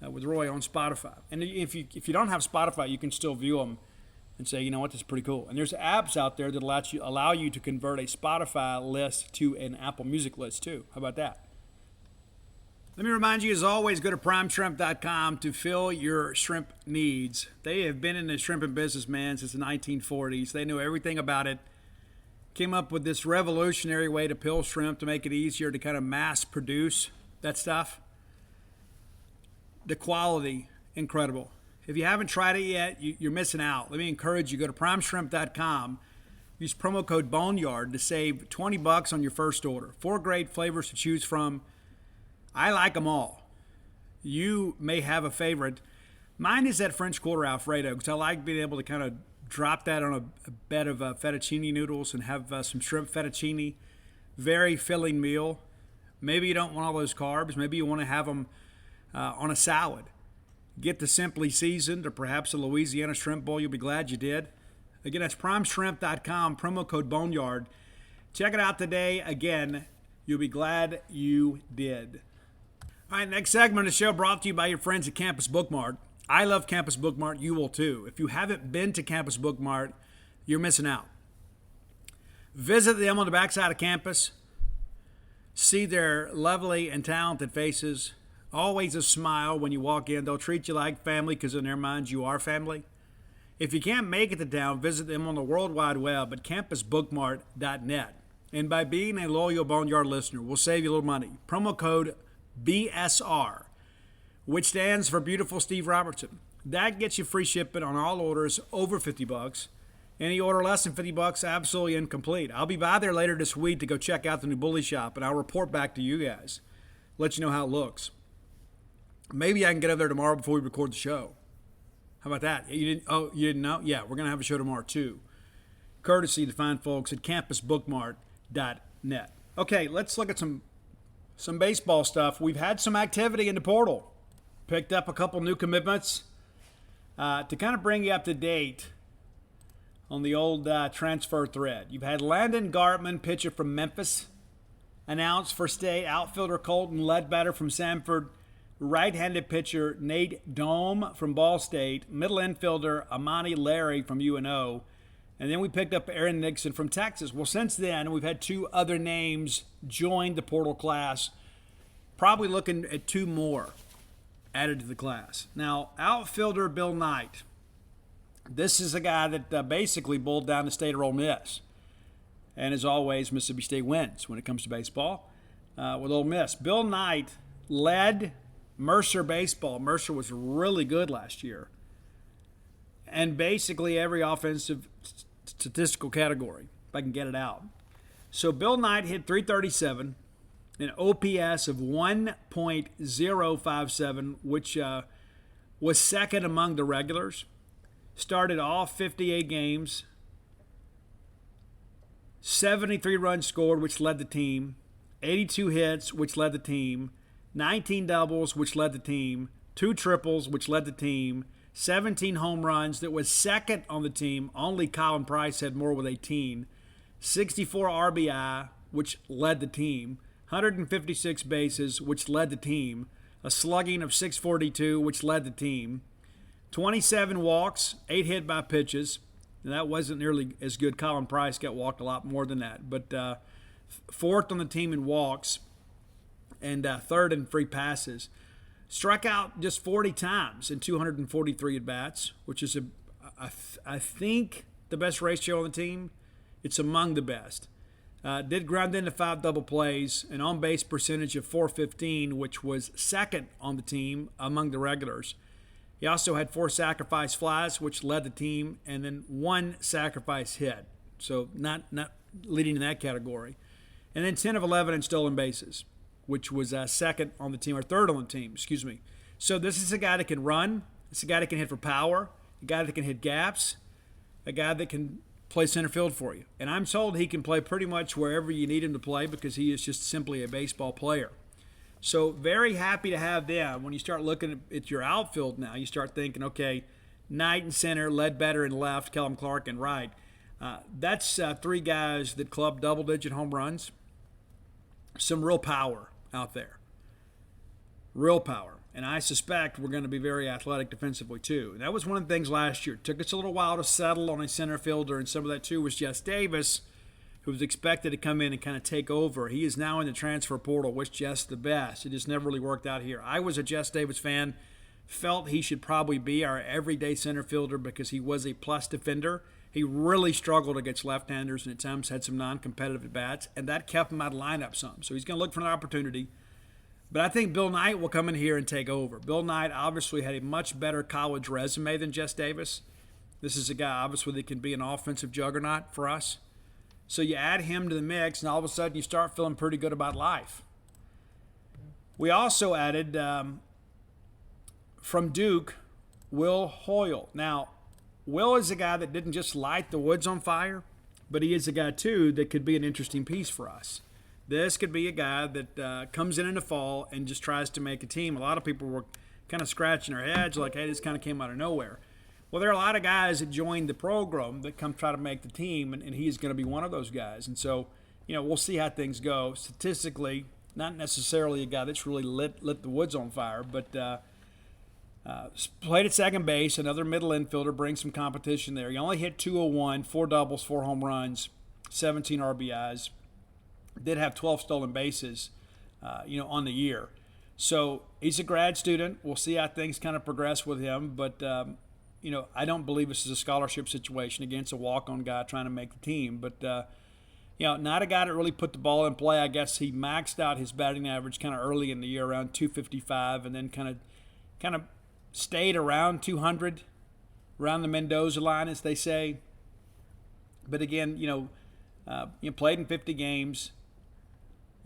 with Roy on Spotify. And if you don't have Spotify, you can still view them and say, you know what, this is pretty cool. And there's apps out there that allow you to convert a Spotify list to an Apple Music list too. How about that? Let me remind you, as always, go to primeshrimp.com to fill your shrimp needs. They have been in the shrimping business, man, since the 1940s. They knew everything about it. Came up with this revolutionary way to pill shrimp to make it easier to kind of mass produce that stuff. The quality, incredible. If you haven't tried it yet, you're missing out. Let me encourage you, go to primeshrimp.com. Use promo code Boneyard to save $20 on your first order. 4 great flavors to choose from. I like them all. You may have a favorite. Mine is that French Quarter Alfredo because I like being able to kind of drop that on a bed of fettuccine noodles and have some shrimp fettuccine. Very filling meal. Maybe you don't want all those carbs. Maybe you want to have them on a salad. Get the Simply Seasoned or perhaps a Louisiana shrimp bowl. You'll be glad you did. Again, that's primeshrimp.com, promo code Boneyard. Check it out today. Again, you'll be glad you did. All right, next segment of the show brought to you by your friends at Campus Bookmart. I love Campus Bookmart. You will too. If you haven't been to Campus Bookmart, you're missing out. Visit them on the backside of campus. See their lovely and talented faces. Always a smile when you walk in. They'll treat you like family because in their minds you are family. If you can't make it to town, visit them on the World Wide Web at campusbookmart.net. And by being a loyal Boneyard listener, we'll save you a little money. Promo code BSR, which stands for Beautiful Steve Robertson. That gets you free shipping on all orders over $50. Any order less than $50, absolutely incomplete. I'll be by there later this week to go check out the new bully shop, and I'll report back to you guys. Let you know how it looks. Maybe I can get over there tomorrow before we record the show. How about that? You didn't know? Yeah, we're going to have a show tomorrow too. Courtesy to fine folks at campusbookmart.net. Okay, let's look at some baseball stuff. We've had some activity in the portal. Picked up a couple new commitments to kind of bring you up to date on the old transfer thread. You've had Landon Gartman, pitcher from Memphis, announced for state. Outfielder Colton Ledbetter from Sanford. Right-handed pitcher Nate Dome from Ball State. Middle infielder Amani Larry from UNO. And then we picked up Aaron Nixon from Texas. Well, since then, we've had 2 other names join the portal class. Probably looking at 2 more added to the class. Now, outfielder Bill Knight. This is a guy that basically bowled down the state of Ole Miss. And as always, Mississippi State wins when it comes to baseball with Ole Miss. Bill Knight led Mercer baseball. Mercer was really good last year. And basically every offensive statistical category, if I can get it out. So Bill Knight hit .337, an OPS of 1.057, which was second among the regulars. Started all 58 games. 73 runs scored, which led the team. 82 hits, which led the team. 19 doubles, which led the team. 2 triples, which led the team. 17 home runs, that was second on the team. Only Colin Price had more with 18. 64 RBI, which led the team. 156 bases, which led the team. A slugging of .642, which led the team. 27 walks, 8 hit by pitches. And that wasn't nearly as good. Colin Price got walked a lot more than that. But fourth on the team in walks and third in free passes. Struck out just 40 times in 243 at-bats, which is, I think, the best ratio on the team. It's among the best. Did ground into 5 double plays, an on-base percentage of .415, which was second on the team among the regulars. He also had 4 sacrifice flies, which led the team, and then 1 sacrifice hit. So not leading in that category. And then 10 of 11 in stolen bases, which was second on the team, or third on the team, excuse me. So this is a guy that can run. It's a guy that can hit for power, a guy that can hit gaps, a guy that can play center field for you. And I'm told he can play pretty much wherever you need him to play because he is just simply a baseball player. So very happy to have them. When you start looking at your outfield now, you start thinking, okay, Knight in center, Ledbetter in left, Kellum Clark in right. That's 3 guys that club double-digit home runs. Some real power out there. Real power. And I suspect we're going to be very athletic defensively too. And that was one of the things last year. It took us a little while to settle on a center fielder, and some of that too was Jess Davis, who was expected to come in and kind of take over. He is now in the transfer portal. Wish Jess the best. It just never really worked out here. I was a Jess Davis fan. Felt he should probably be our everyday center fielder because he was a plus defender. He really struggled against left-handers and at times had some non-competitive at-bats, and that kept him out of lineup some. So he's going to look for an opportunity. But I think Bill Knight will come in here and take over. Bill Knight obviously had a much better college resume than Jess Davis. This is a guy obviously that can be an offensive juggernaut for us. So you add him to the mix, and all of a sudden you start feeling pretty good about life. We also added, from Duke, Will Hoyle. Now, Will is a guy that didn't just light the woods on fire, but he is a guy, too, that could be an interesting piece for us. This could be a guy that comes in the fall and just tries to make a team. A lot of people were kind of scratching their heads like, hey, this kind of came out of nowhere. Well, there are a lot of guys that joined the program that come try to make the team, and he's going to be one of those guys. And so, we'll see how things go. Statistically, not necessarily a guy that's really lit the woods on fire, but played at second base, another middle infielder, brings some competition there. He only hit .201, 4 doubles, 4 home runs, 17 RBIs. Did have 12 stolen bases, on the year. So he's a grad student. We'll see how things kind of progress with him. But, I don't believe this is a scholarship situation against a walk-on guy trying to make the team. But, not a guy that really put the ball in play. I guess he maxed out his batting average kind of early in the year, around 255, and then kind of stayed around 200, around the Mendoza line, as they say. But again, played in 50 games.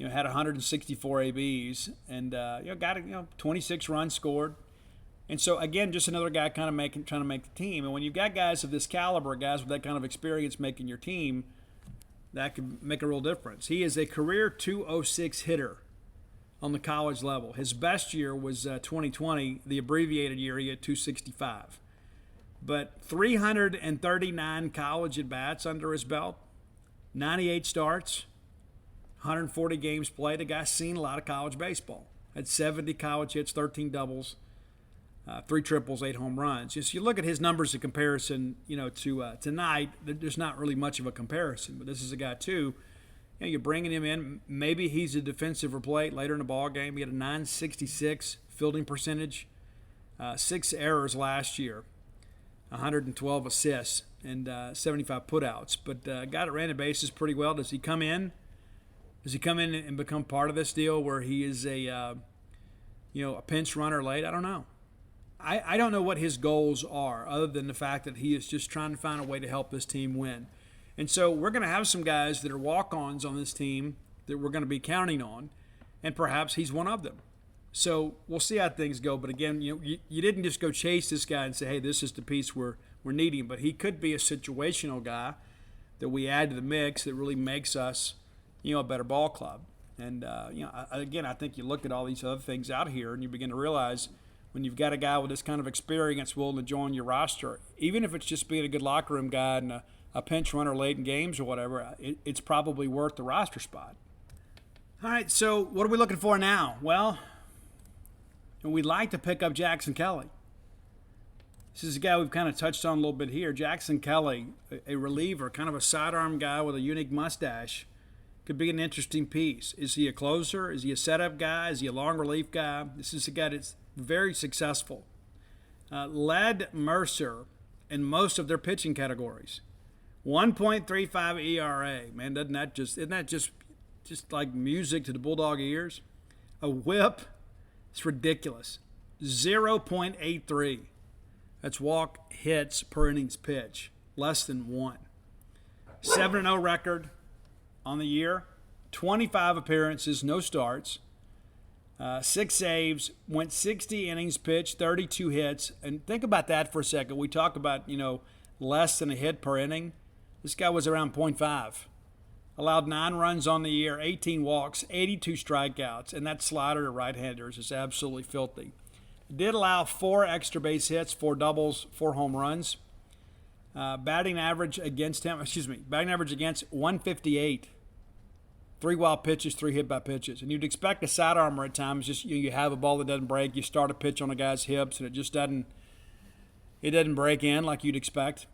Had 164 ABs and got 26 runs scored. And so again, just another guy kind of trying to make the team. And when you've got guys of this caliber, guys with that kind of experience making your team, that can make a real difference. He is a career .206 hitter on the college level. His best year was 2020, the abbreviated year. He had .265. But 339 college at-bats under his belt, 98 starts, 140 games played. The guy's seen a lot of college baseball. Had 70 college hits, 13 doubles, 3 triples, 8 home runs. Just you look at his numbers in comparison, to tonight. There's not really much of a comparison. But this is a guy too. You're bringing him in. Maybe he's a defensive replay later in the ball game. He had a .966 fielding percentage, 6 errors last year, 112 assists, and 75 putouts. But guy that ran the bases pretty well. Does he come in? Does he come in and become part of this deal where he is a pinch runner late? I don't know. I don't know what his goals are other than the fact that he is just trying to find a way to help this team win. And so we're going to have some guys that are walk-ons on this team that we're going to be counting on, and perhaps he's one of them. So we'll see how things go. But again, you didn't just go chase this guy and say, hey, this is the piece we're needing. But he could be a situational guy that we add to the mix that really makes us a better ball club. And, again, I think you look at all these other things out here and you begin to realize when you've got a guy with this kind of experience willing to join your roster, even if it's just being a good locker room guy and a pinch runner late in games or whatever, it's probably worth the roster spot. All right, so what are we looking for now? Well, we'd like to pick up Jackson Kelly. This is a guy we've kind of touched on a little bit here. Jackson Kelly, a reliever, kind of a sidearm guy with a unique mustache. Could be an interesting piece. Is he a closer? Is he a setup guy? Is he a long relief guy? This is a guy that's very successful. Led Mercer in most of their pitching categories. 1.35 ERA. Man, isn't that just like music to the Bulldog ears? A whip, it's ridiculous. 0.83. That's walk hits per innings pitch. Less than 1. 7-0 record on the year. 25 appearances, no starts. 6 saves, went 60 innings pitched, 32 hits. And think about that for a second. We talk about, less than a hit per inning. This guy was around .5. Allowed 9 runs on the year, 18 walks, 82 strikeouts. And that slider to right-handers is absolutely filthy. Did allow 4 extra base hits, 4 doubles, 4 home runs. Batting average against 158. 3 wild pitches, 3 hit by pitches. And you'd expect a sidearmer at times, just you have a ball that doesn't break, you start a pitch on a guy's hips, and it just doesn't break in like you'd expect.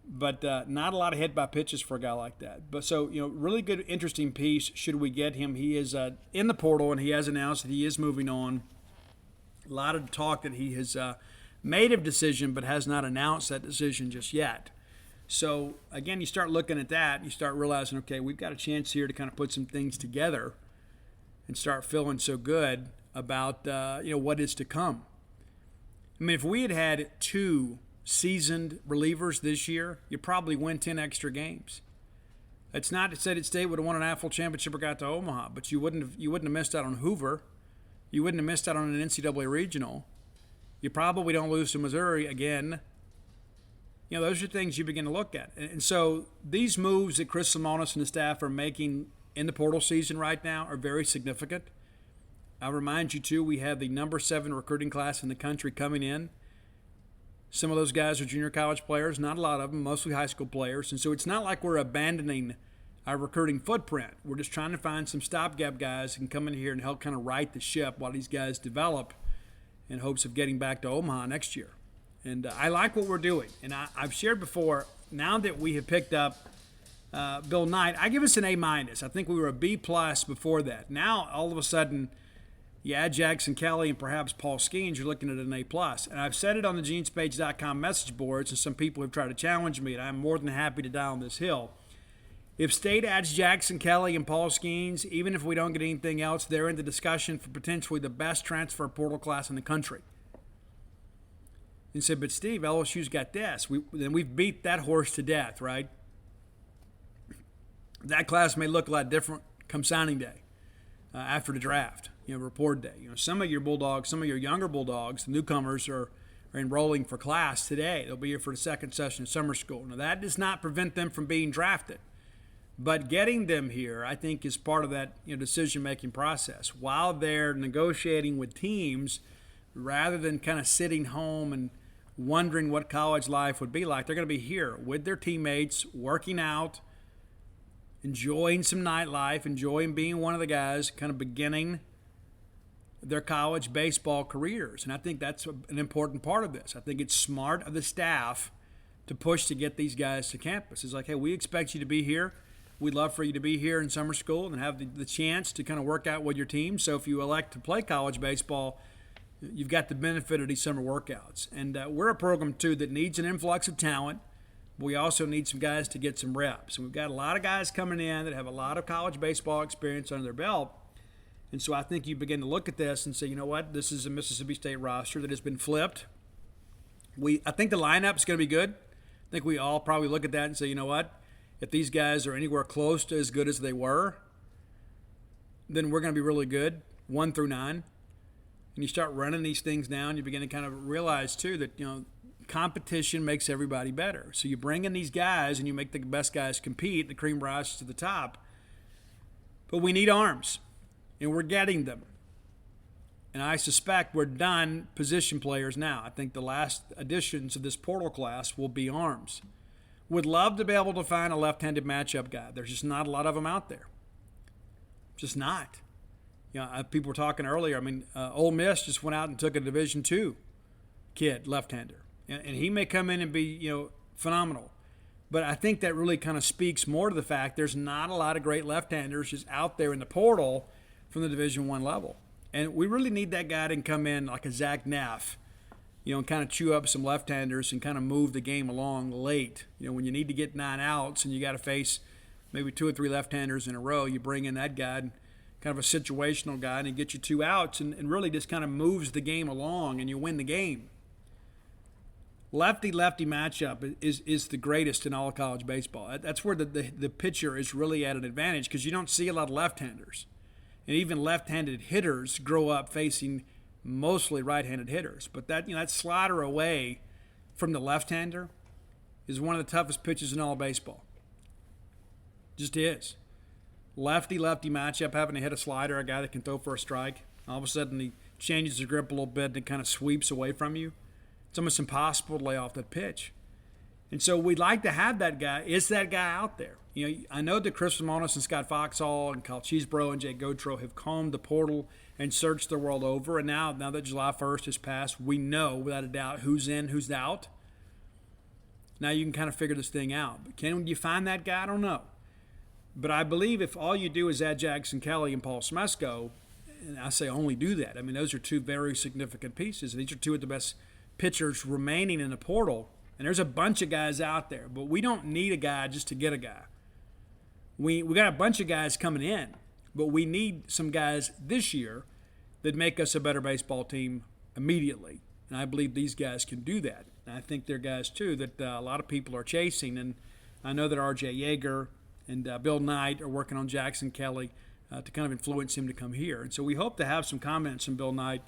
But not a lot of hit by pitches for a guy like that. But so, really good, interesting piece should we get him. He is in the portal, and he has announced that he is moving on. A lot of talk that he has made a decision but has not announced that decision just yet. So, again, you start looking at that, you start realizing, okay, we've got a chance here to kind of put some things together and start feeling so good about, what is to come. I mean, if we had 2 seasoned relievers this year, you'd probably win 10 extra games. It's not to say that State would have won an AFL championship or got to Omaha, but you wouldn't have missed out on Hoover. You wouldn't have missed out on an NCAA regional. You probably don't lose to Missouri again. Those are things you begin to look at. And so these moves that Chris Lemonis and the staff are making in the portal season right now are very significant. I'll remind you, too, we have the number 7 recruiting class in the country coming in. Some of those guys are junior college players, not a lot of them, mostly high school players. And so it's not like we're abandoning our recruiting footprint. We're just trying to find some stopgap guys who can come in here and help kind of right the ship while these guys develop in hopes of getting back to Omaha next year. And I like what we're doing. And I've shared before, now that we have picked up Bill Knight, I give us an A-. I think we were a B+ before that. Now, all of a sudden, you add Jackson Kelly and perhaps Paul Skeens, you're looking at an A+. And I've said it on the genespage.com message boards, and some people have tried to challenge me, and I'm more than happy to die on this hill. If State adds Jackson Kelly and Paul Skeens, even if we don't get anything else, they're in the discussion for potentially the best transfer portal class in the country. And said, but Steve, LSU's got this. We've beat that horse to death, right? That class may look a lot different come signing day, after the draft, report day. Some of your Bulldogs, some of your younger Bulldogs, the newcomers are enrolling for class today. They'll be here for the second session of summer school. Now, that does not prevent them from being drafted. But getting them here, I think, is part of that decision-making process. While they're negotiating with teams, rather than kind of sitting home and wondering what college life would be like, they're going to be here with their teammates, working out, enjoying some nightlife, enjoying being one of the guys kind of beginning their college baseball careers. And I think that's an important part of this. I think it's smart of the staff to push to get these guys to campus. It's like, hey, we expect you to be here. We'd love for you to be here in summer school and have the chance to kind of work out with your team. So if you elect to play college baseball, you've got the benefit of these summer workouts. And we're a program, too, that needs an influx of talent. But we also need some guys to get some reps. And we've got a lot of guys coming in that have a lot of college baseball experience under their belt. And so I think you begin to look at this and say, you know what, this is a Mississippi State roster that has been flipped. I think the lineup is going to be good. I think we all probably look at that and say, you know what, if these guys are anywhere close to as good as they were, then we're going to be really good, 1 through 9. And you start running these things down, you begin to kind of realize, too, that, competition makes everybody better. So you bring in these guys and you make the best guys compete, the cream rises to the top. But we need arms, and we're getting them. And I suspect we're done position players now. I think the last additions of this portal class will be arms. Would love to be able to find a left-handed matchup guy. There's just not a lot of them out there. Just not. People were talking earlier. Ole Miss just went out and took a Division II kid, left-hander. And he may come in and be, phenomenal. But I think that really kind of speaks more to the fact there's not a lot of great left-handers just out there in the portal from the Division I level. And we really need that guy to come in like a Zach Neff and kind of chew up some left-handers and kind of move the game along late. When you need to get 9 outs and you got to face maybe 2 or 3 left-handers in a row, you bring in that guy, kind of a situational guy, and he gets you 2 outs and really just kind of moves the game along and you win the game. Lefty-lefty matchup is the greatest in all of college baseball. That's where the pitcher is really at an advantage because you don't see a lot of left-handers. And even left-handed hitters grow up facing mostly right-handed hitters. But that slider away from the left-hander is one of the toughest pitches in all of baseball. Just is. Lefty-lefty matchup, having to hit a slider, a guy that can throw for a strike. All of a sudden he changes the grip a little bit and it kind of sweeps away from you. It's almost impossible to lay off that pitch. And so we'd like to have that guy. Is that guy out there? I know that Chris Ramones and Scott Foxhall and Kyle Cheesebro and Jay Gautreaux have combed the portal and searched the world over. And now that July 1st has passed, we know without a doubt who's in, who's out. Now you can kind of figure this thing out. But can you find that guy? I don't know. But I believe if all you do is add Jackson Kelly and Paul Smesco, and I say only do that. I mean, those are 2 very significant pieces. These are 2 of the best pitchers remaining in the portal. And there's a bunch of guys out there. But we don't need a guy just to get a guy. We got a bunch of guys coming in. But we need some guys this year that make us a better baseball team immediately. And I believe these guys can do that. And I think they're guys, too, that a lot of people are chasing. And I know that R.J. Yeager and Bill Knight are working on Jackson Kelly to kind of influence him to come here. And so we hope to have some comments from Bill Knight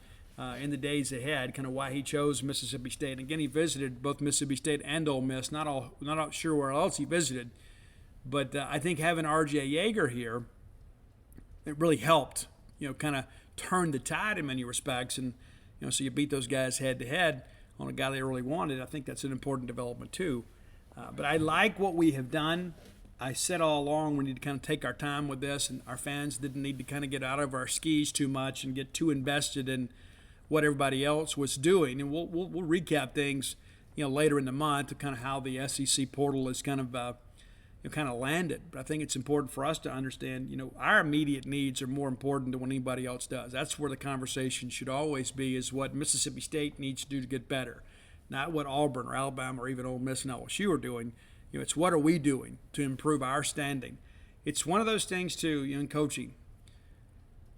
in the days ahead, kind of why he chose Mississippi State. And again, he visited both Mississippi State and Ole Miss. Not sure where else he visited. But I think having R.J. Yeager here, it really helped, kind of turn the tide in many respects. And, so you beat those guys head-to-head on a guy they really wanted. I think that's an important development, too. But I like what we have done. I said all along we need to kind of take our time with this, and our fans didn't need to kind of get out of our skis too much and get too invested in what everybody else was doing. And we'll recap things, later in the month of kind of how the SEC portal is kind of landed. But I think it's important for us to understand, our immediate needs are more important than what anybody else does. That's where the conversation should always be, is what Mississippi State needs to do to get better, not what Auburn or Alabama or even Ole Miss and LSU are doing. It's what are we doing to improve our standing. It's one of those things, too, in coaching.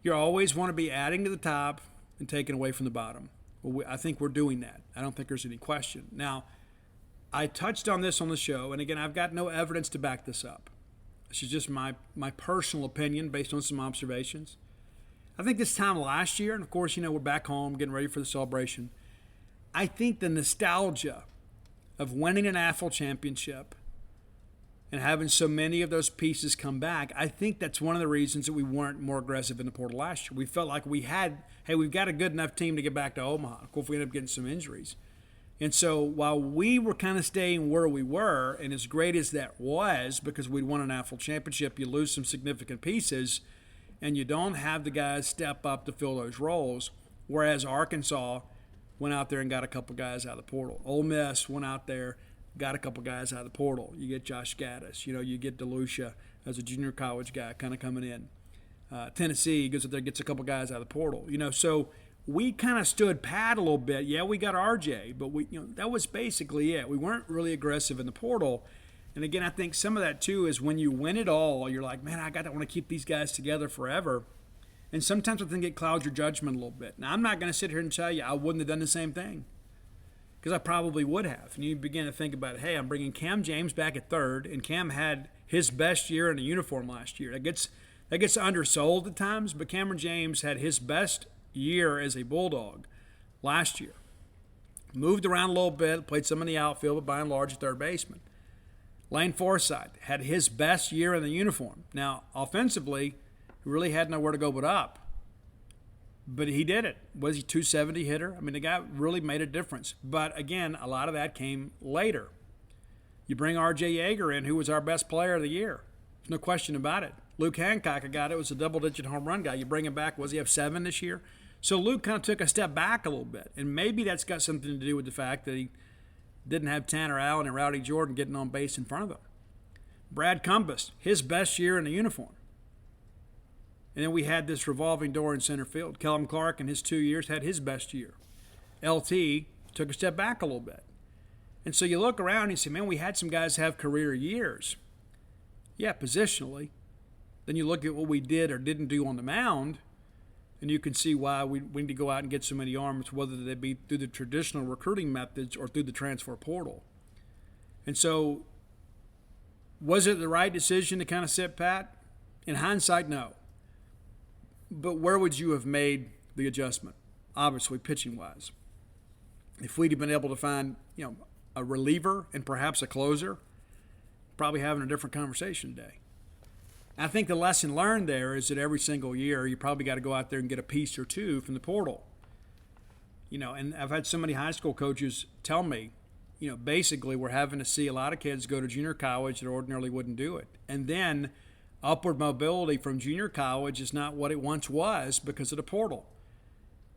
You always want to be adding to the top and taking away from the bottom. Well, I think we're doing that. I don't think there's any question. Now, I touched on this on the show, and again, I've got no evidence to back this up. This is just my personal opinion based on some observations. I think this time last year, and of course, we're back home getting ready for the celebration, I think the nostalgia of winning an AFL championship and having so many of those pieces come back, I think that's one of the reasons that we weren't more aggressive in the portal last year. We felt like we've got a good enough team to get back to Omaha. Of course, we ended up getting some injuries. And so while we were kind of staying where we were, and as great as that was, because we'd won an AFL championship, you lose some significant pieces, and you don't have the guys step up to fill those roles, whereas Arkansas went out there and got a couple guys out of the portal. Ole Miss went out there, got a couple guys out of the portal. You get Josh Gaddis. You get DeLucia as a junior college guy kind of coming in. Tennessee goes out there, gets a couple guys out of the portal. So we kind of stood pat a little bit. Yeah, we got RJ, but that was basically it. We weren't really aggressive in the portal. And again, I think some of that too is when you win it all, you're like, man, I want to keep these guys together forever. And sometimes I think it clouds your judgment a little bit. Now, I'm not going to sit here and tell you I wouldn't have done the same thing, because I probably would have. And you begin to think about it. Hey, I'm bringing Cam James back at third, and Cam had his best year in a uniform last year. That gets undersold at times, but Cameron James had his best year as a Bulldog last year. Moved around a little bit, played some in the outfield, but by and large a third baseman. Lane Forsythe had his best year in the uniform. Now, offensively, he really had nowhere to go but up. But he did it. Was he 270 hitter? I mean, the guy really made a difference. But again, a lot of that came later. You bring R.J. Yeager in, who was our best player of the year. There's no question about it. Luke Hancock, a guy that was a double-digit home run guy. You bring him back, was he have 7 this year? So Luke kind of took a step back a little bit. And maybe that's got something to do with the fact that he didn't have Tanner Allen and Rowdy Jordan getting on base in front of him. Brad Cumbus, his best year in a uniform. And then we had this revolving door in center field. Kellum Clark in his 2 years had his best year. LT took a step back a little bit. And so you look around and you say, man, we had some guys have career years. Yeah, positionally. Then you look at what we did or didn't do on the mound, and you can see why we need to go out and get so many arms, whether they be through the traditional recruiting methods or through the transfer portal. And so, was it the right decision to kind of sit pat? In hindsight, no. But where would you have made the adjustment? Obviously, pitching-wise. If we'd have been able to find, a reliever and perhaps a closer, probably having a different conversation today. I think the lesson learned there is that every single year you probably got to go out there and get a piece or two from the portal. And I've had so many high school coaches tell me, basically we're having to see a lot of kids go to junior college that ordinarily wouldn't do it. And then upward mobility from junior college is not what it once was because of the portal.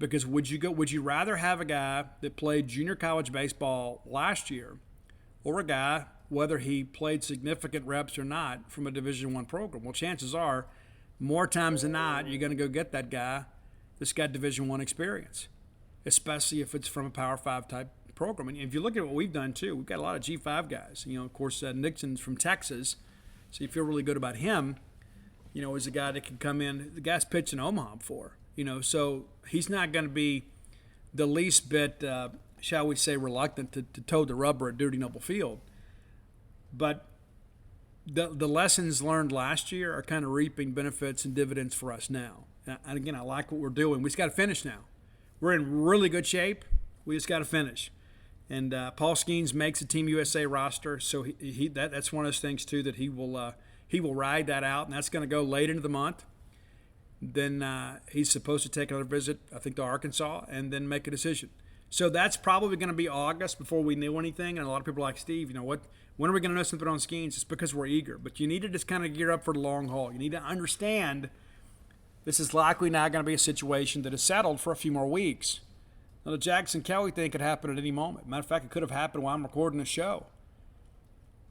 Because would you rather have a guy that played junior college baseball last year or a guy, whether he played significant reps or not, from a Division I program? Well, chances are, more times than not, you're going to go get that guy that's got Division I experience, especially if it's from a Power 5 type program. And if you look at what we've done, too, we've got a lot of G5 guys. Of course, Nixon's from Texas, so you feel really good about him, as a guy that can come in. The guy's pitched in Omaha before, so he's not going to be the least bit, shall we say, reluctant to toe the rubber at Duty Noble Field. But the lessons learned last year are kind of reaping benefits and dividends for us now. And again, I like what we're doing. We just got to finish now. We're in really good shape. We just got to finish. And Paul Skeens makes a Team USA roster, so that's one of those things too that he will ride that out, and that's going to go late into the month. Then he's supposed to take another visit, I think, to Arkansas, and then make a decision. So that's probably going to be August before we know anything. And a lot of people are like, Steve, when are we going to know something on Skeens? It's because we're eager. But you need to just kind of gear up for the long haul. You need to understand this is likely not going to be a situation that is settled for a few more weeks. Now, the Jackson Kelly thing could happen at any moment. Matter of fact, it could have happened while I'm recording the show.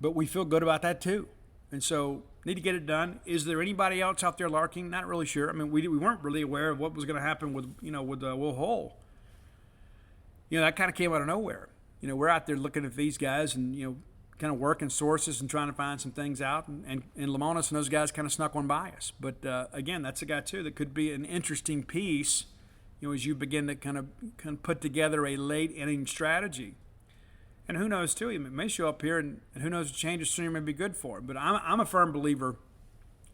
But we feel good about that too. And so need to get it done. Is there anybody else out there larking? Not really sure. I mean, we weren't really aware of what was going to happen with Will Hull. That kind of came out of nowhere. We're out there looking at these guys and, kind of working sources and trying to find some things out. And Lamonis and those guys kind of snuck one by us. But, again, that's a guy, too, that could be an interesting piece, as you begin to kind of put together a late-inning strategy. And who knows, too, he may show up here, and who knows, a change of scenery may be good for him. But I'm a firm believer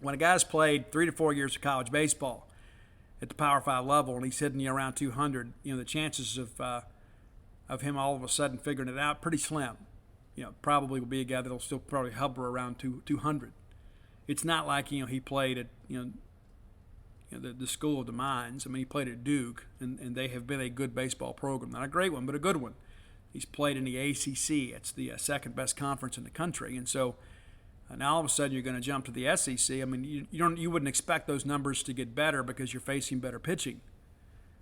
when a guy's played 3 to 4 years of college baseball at the Power 5 level and he's hitting around 200, the chances of him all of a sudden figuring it out, pretty slim. Probably will be a guy that'll still probably hover around 200. It's not like, he played at, the School of the Mines. I mean, he played at Duke, and they have been a good baseball program. Not a great one, but a good one. He's played in the ACC. It's the second best conference in the country. And so now all of a sudden you're going to jump to the SEC. I mean, you wouldn't expect those numbers to get better because you're facing better pitching.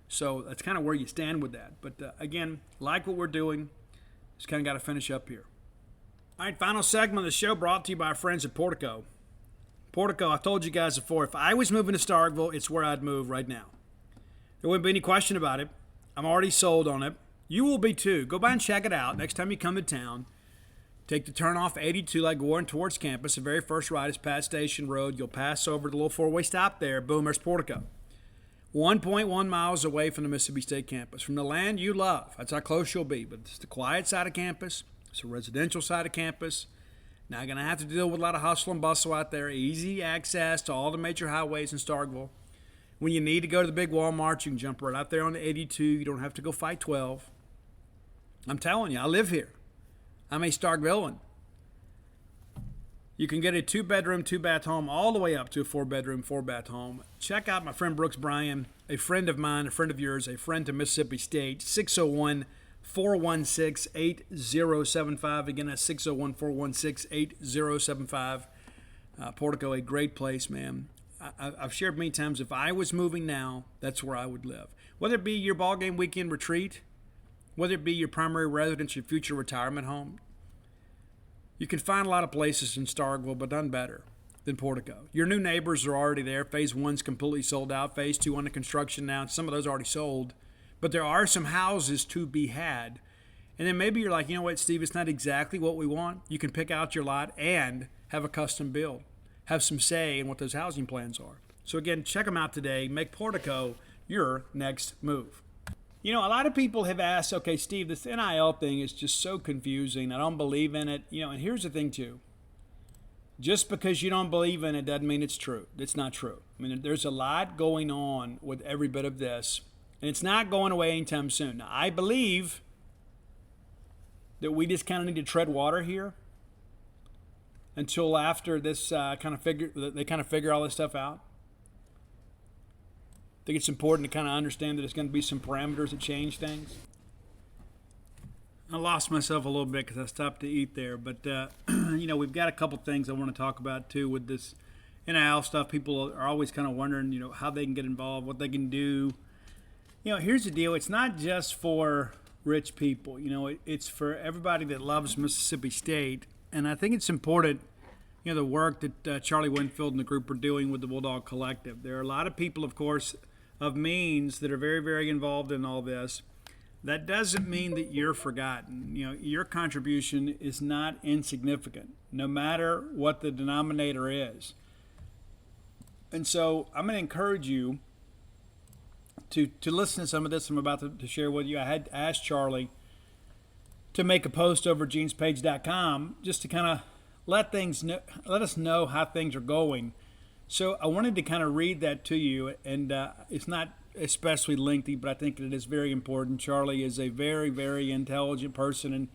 So that's kind of where you stand with that. But, again, like what we're doing, just kind of got to finish up here. All right, final segment of the show brought to you by our friends at Portico. Portico, I've told you guys before, if I was moving to Starkville, it's where I'd move right now. There wouldn't be any question about it. I'm already sold on it. You will be too. Go by and check it out next time you come to town. Take the turn off 82 like going towards campus. The very first right is Pat Station Road. You'll pass over the little four-way stop there. Boom, there's Portico. 1.1 miles away from the Mississippi State campus. From the land you love. That's how close you'll be. But it's the quiet side of campus. It's the residential side of campus. Not going to have to deal with a lot of hustle and bustle out there. Easy access to all the major highways in Starkville. When you need to go to the big Walmart, you can jump right out there on the 82. You don't have to go fight 12. I'm telling you, I live here. I'm a Starkvillian. You can get a 2-bedroom, 2-bath home all the way up to a 4-bedroom, 4-bath home. Check out my friend Brooks Bryan, a friend of mine, a friend of yours, a friend to Mississippi State, 601-416-8075. Again, that's 601-416-8075. Portico, a great place, man. I've shared many times, if I was moving now, that's where I would live. Whether it be your ballgame weekend retreat, whether it be your primary residence, your future retirement home, you can find a lot of places in Starkville, but none better than Portico. Your new neighbors are already there. Phase 1's completely sold out. Phase 2 under construction now. Some of those are already sold. But there are some houses to be had. And then maybe you're like, you know what, Steve, it's not exactly what we want. You can pick out your lot and have a custom build. Have some say in what those housing plans are. So again, check them out today. Make Portico your next move. You know, a lot of people have asked, okay, Steve, this NIL thing is just so confusing. I don't believe in it. You know, and here's the thing too. Just because you don't believe in it doesn't mean it's true. It's not true. I mean, there's a lot going on with every bit of this, and it's not going away anytime soon. Now, I believe that we just kind of need to tread water here until after this they kind of figure all this stuff out. I think it's important to kind of understand that there's going to be some parameters that change things. I lost myself a little bit because I stopped to eat there, but you know, we've got a couple things I want to talk about too with this NIL stuff. People are always kind of wondering, you know, how they can get involved, what they can do. You know, here's the deal: it's not just for rich people. You know, it's for everybody that loves Mississippi State, and I think it's important. You know, the work that Charlie Winfield and the group are doing with the Bulldog Collective. There are a lot of people, of course, of means that are very, very involved in all this. That doesn't mean that you're forgotten. You know, your contribution is not insignificant, no matter what the denominator is. And so I'm going to encourage you to listen to some of this I'm about to share with you. I had asked Charlie to make a post over genespage.com just to kind of let us know how things are going. So I wanted to kind of read that to you, and it's not especially lengthy, but I think it is very important. Charlie is a very, very intelligent person, and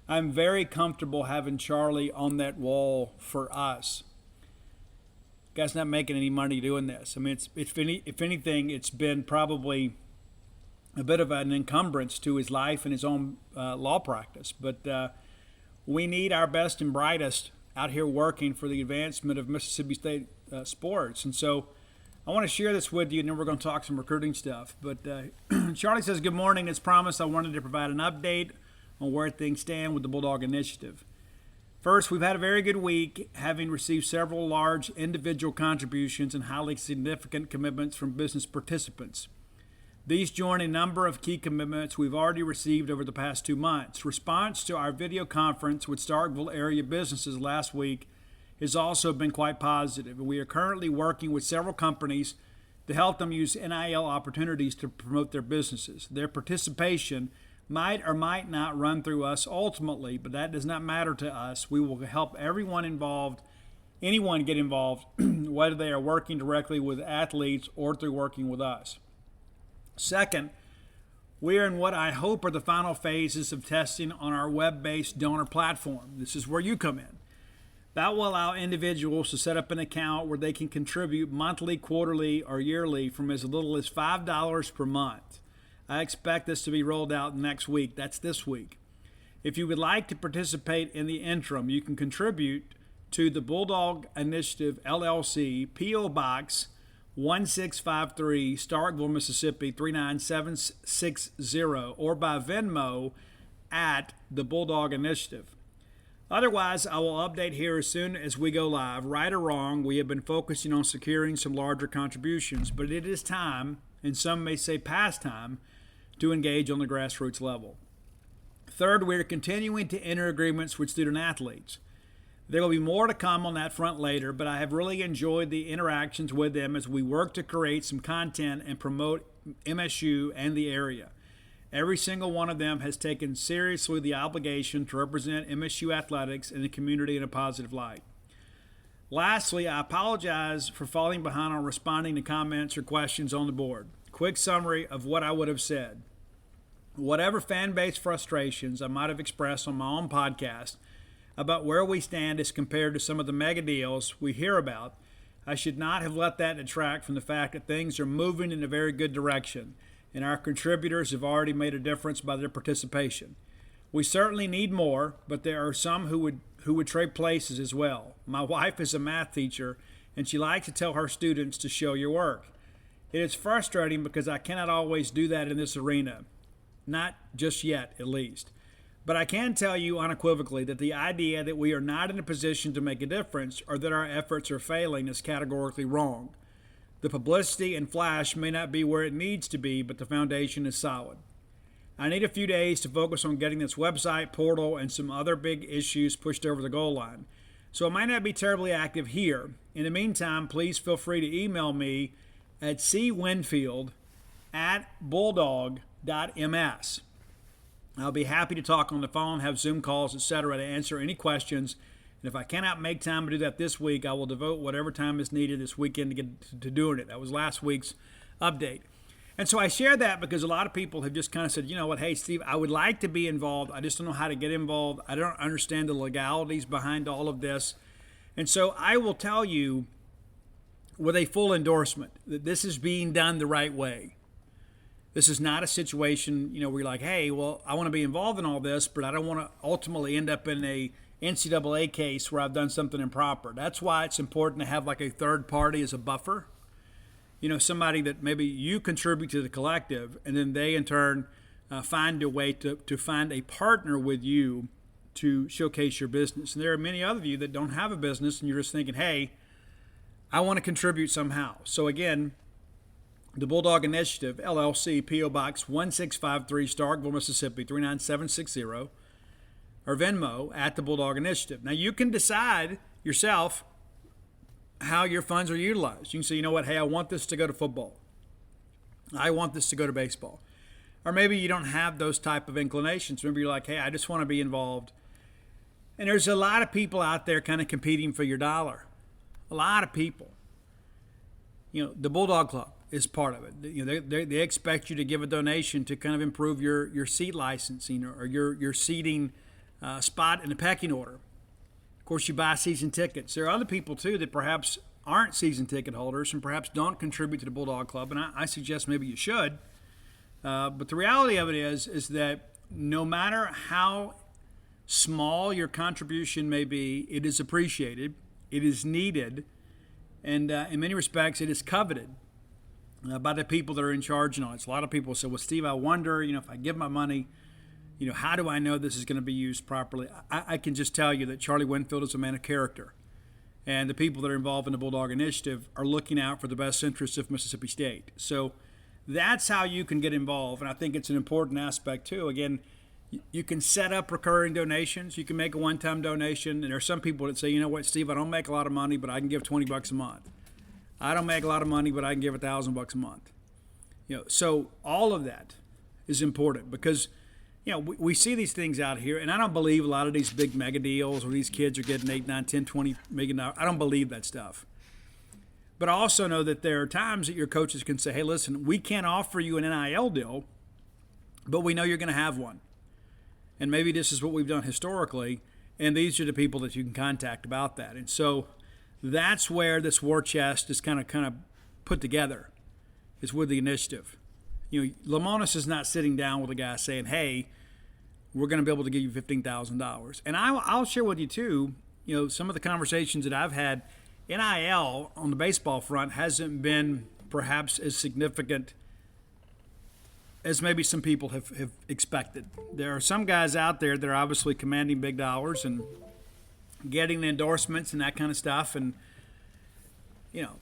I'm very comfortable having Charlie on that wall for us. Guy's not making any money doing this. I mean, if anything, it's been probably a bit of an encumbrance to his life and his own law practice. But we need our best and brightest out here working for the advancement of Mississippi State sports. And so I want to share this with you, and then we're going to talk some recruiting stuff. But Charlie says, good morning. As promised, I wanted to provide an update on where things stand with the Bulldog Initiative. First, we've had a very good week, having received several large individual contributions and highly significant commitments from business participants. These join a number of key commitments we've already received over the past 2 months. Response to our video conference with Starkville area businesses last week has also been quite positive, and we are currently working with several companies to help them use NIL opportunities to promote their businesses. Their participation might or might not run through us ultimately, but that does not matter to us. We will help everyone involved, anyone get involved, whether they are working directly with athletes or through working with us. Second, we are in what I hope are the final phases of testing on our web-based donor platform. This is where you come in. That will allow individuals to set up an account where they can contribute monthly, quarterly, or yearly from as little as $5 per month. I expect this to be rolled out next week. That's this week. If you would like to participate in the interim, you can contribute to the Bulldog Initiative, LLC, P.O. Box 1653, Starkville, Mississippi 39760, or by Venmo at the Bulldog Initiative. Otherwise, I will update here as soon as we go live. Right or wrong, we have been focusing on securing some larger contributions, but it is time, and some may say past time, to engage on the grassroots level. Third, we are continuing to enter agreements with student athletes. There will be more to come on that front later, but I have really enjoyed the interactions with them as we work to create some content and promote MSU and the area. Every single one of them has taken seriously the obligation to represent MSU athletics and the community in a positive light. Lastly, I apologize for falling behind on responding to comments or questions on the board. Quick summary of what I would have said. Whatever fan base frustrations I might have expressed on my own podcast about where we stand as compared to some of the mega deals we hear about, I should not have let that detract from the fact that things are moving in a very good direction, and our contributors have already made a difference by their participation. We certainly need more, but there are some who would trade places as well. My wife is a math teacher, and she likes to tell her students to show your work. It is frustrating because I cannot always do that in this arena. Not just yet, at least. But I can tell you unequivocally that the idea that we are not in a position to make a difference or that our efforts are failing is categorically wrong. The publicity and flash may not be where it needs to be, but the foundation is solid. I need a few days to focus on getting this website, portal, and some other big issues pushed over the goal line. So I might not be terribly active here. In the meantime, please feel free to email me at cwinfield@bulldog.ms. I'll be happy to talk on the phone, have Zoom calls, etc. to answer any questions. And if I cannot make time to do that this week, I will devote whatever time is needed this weekend to get to doing it. That was last week's update. And so I share that because a lot of people have just kind of said, you know what, hey, Steve, I would like to be involved. I just don't know how to get involved. I don't understand the legalities behind all of this. And so I will tell you with a full endorsement that this is being done the right way. This is not a situation, where you're like, hey, well, I want to be involved in all this, but I don't want to ultimately end up in a NCAA case where I've done something improper. That's why it's important to have like a third party as a buffer. Somebody that maybe you contribute to the collective, and then they in turn find a way to find a partner with you to showcase your business. And there are many other of you that don't have a business, and you're just thinking, hey, I want to contribute somehow. So again, the Bulldog Initiative, LLC, P.O. Box 1653, Starkville, Mississippi, 39760, or Venmo at the Bulldog Initiative. Now you can decide yourself how your funds are utilized. You can say, you know what, hey, I want this to go to football. I want this to go to baseball. Or maybe you don't have those type of inclinations. Maybe you're like, hey, I just want to be involved. And there's a lot of people out there kind of competing for your dollar. A lot of people. The Bulldog Club is part of it. They expect you to give a donation to kind of improve your seat licensing or your seating spot in the pecking order. Of course, you buy season tickets. There are other people, too, that perhaps aren't season ticket holders and perhaps don't contribute to the Bulldog Club, and I suggest maybe you should. But the reality of it is that no matter how small your contribution may be, it is appreciated, it is needed, and in many respects, it is coveted by the people that are in charge on it. So a lot of people say, well, Steve, I wonder, if I give my money, how do I know this is going to be used properly? I can just tell you that Charlie Winfield is a man of character. And the people that are involved in the Bulldog Initiative are looking out for the best interests of Mississippi State. So that's how you can get involved. And I think it's an important aspect, too. Again, you can set up recurring donations. You can make a one-time donation. And there are some people that say, you know what, Steve, I don't make a lot of money, but I can give $20 a month. I don't make a lot of money, but I can give $1,000 a month. So all of that is important because we see these things out here, and I don't believe a lot of these big mega deals where these kids are getting $8, $9, $10, $20 million. I don't believe that stuff. But I also know that there are times that your coaches can say, hey, listen, we can't offer you an NIL deal, but we know you're going to have one. And maybe this is what we've done historically, and these are the people that you can contact about that. And so that's where this war chest is kind of put together, is with the initiative. Lamonis is not sitting down with a guy saying, hey, we're going to be able to give you $15,000. And I'll share with you, too, some of the conversations that I've had. NIL on the baseball front hasn't been perhaps as significant as maybe some people have expected. There are some guys out there that are obviously commanding big dollars and getting endorsements and that kind of stuff. And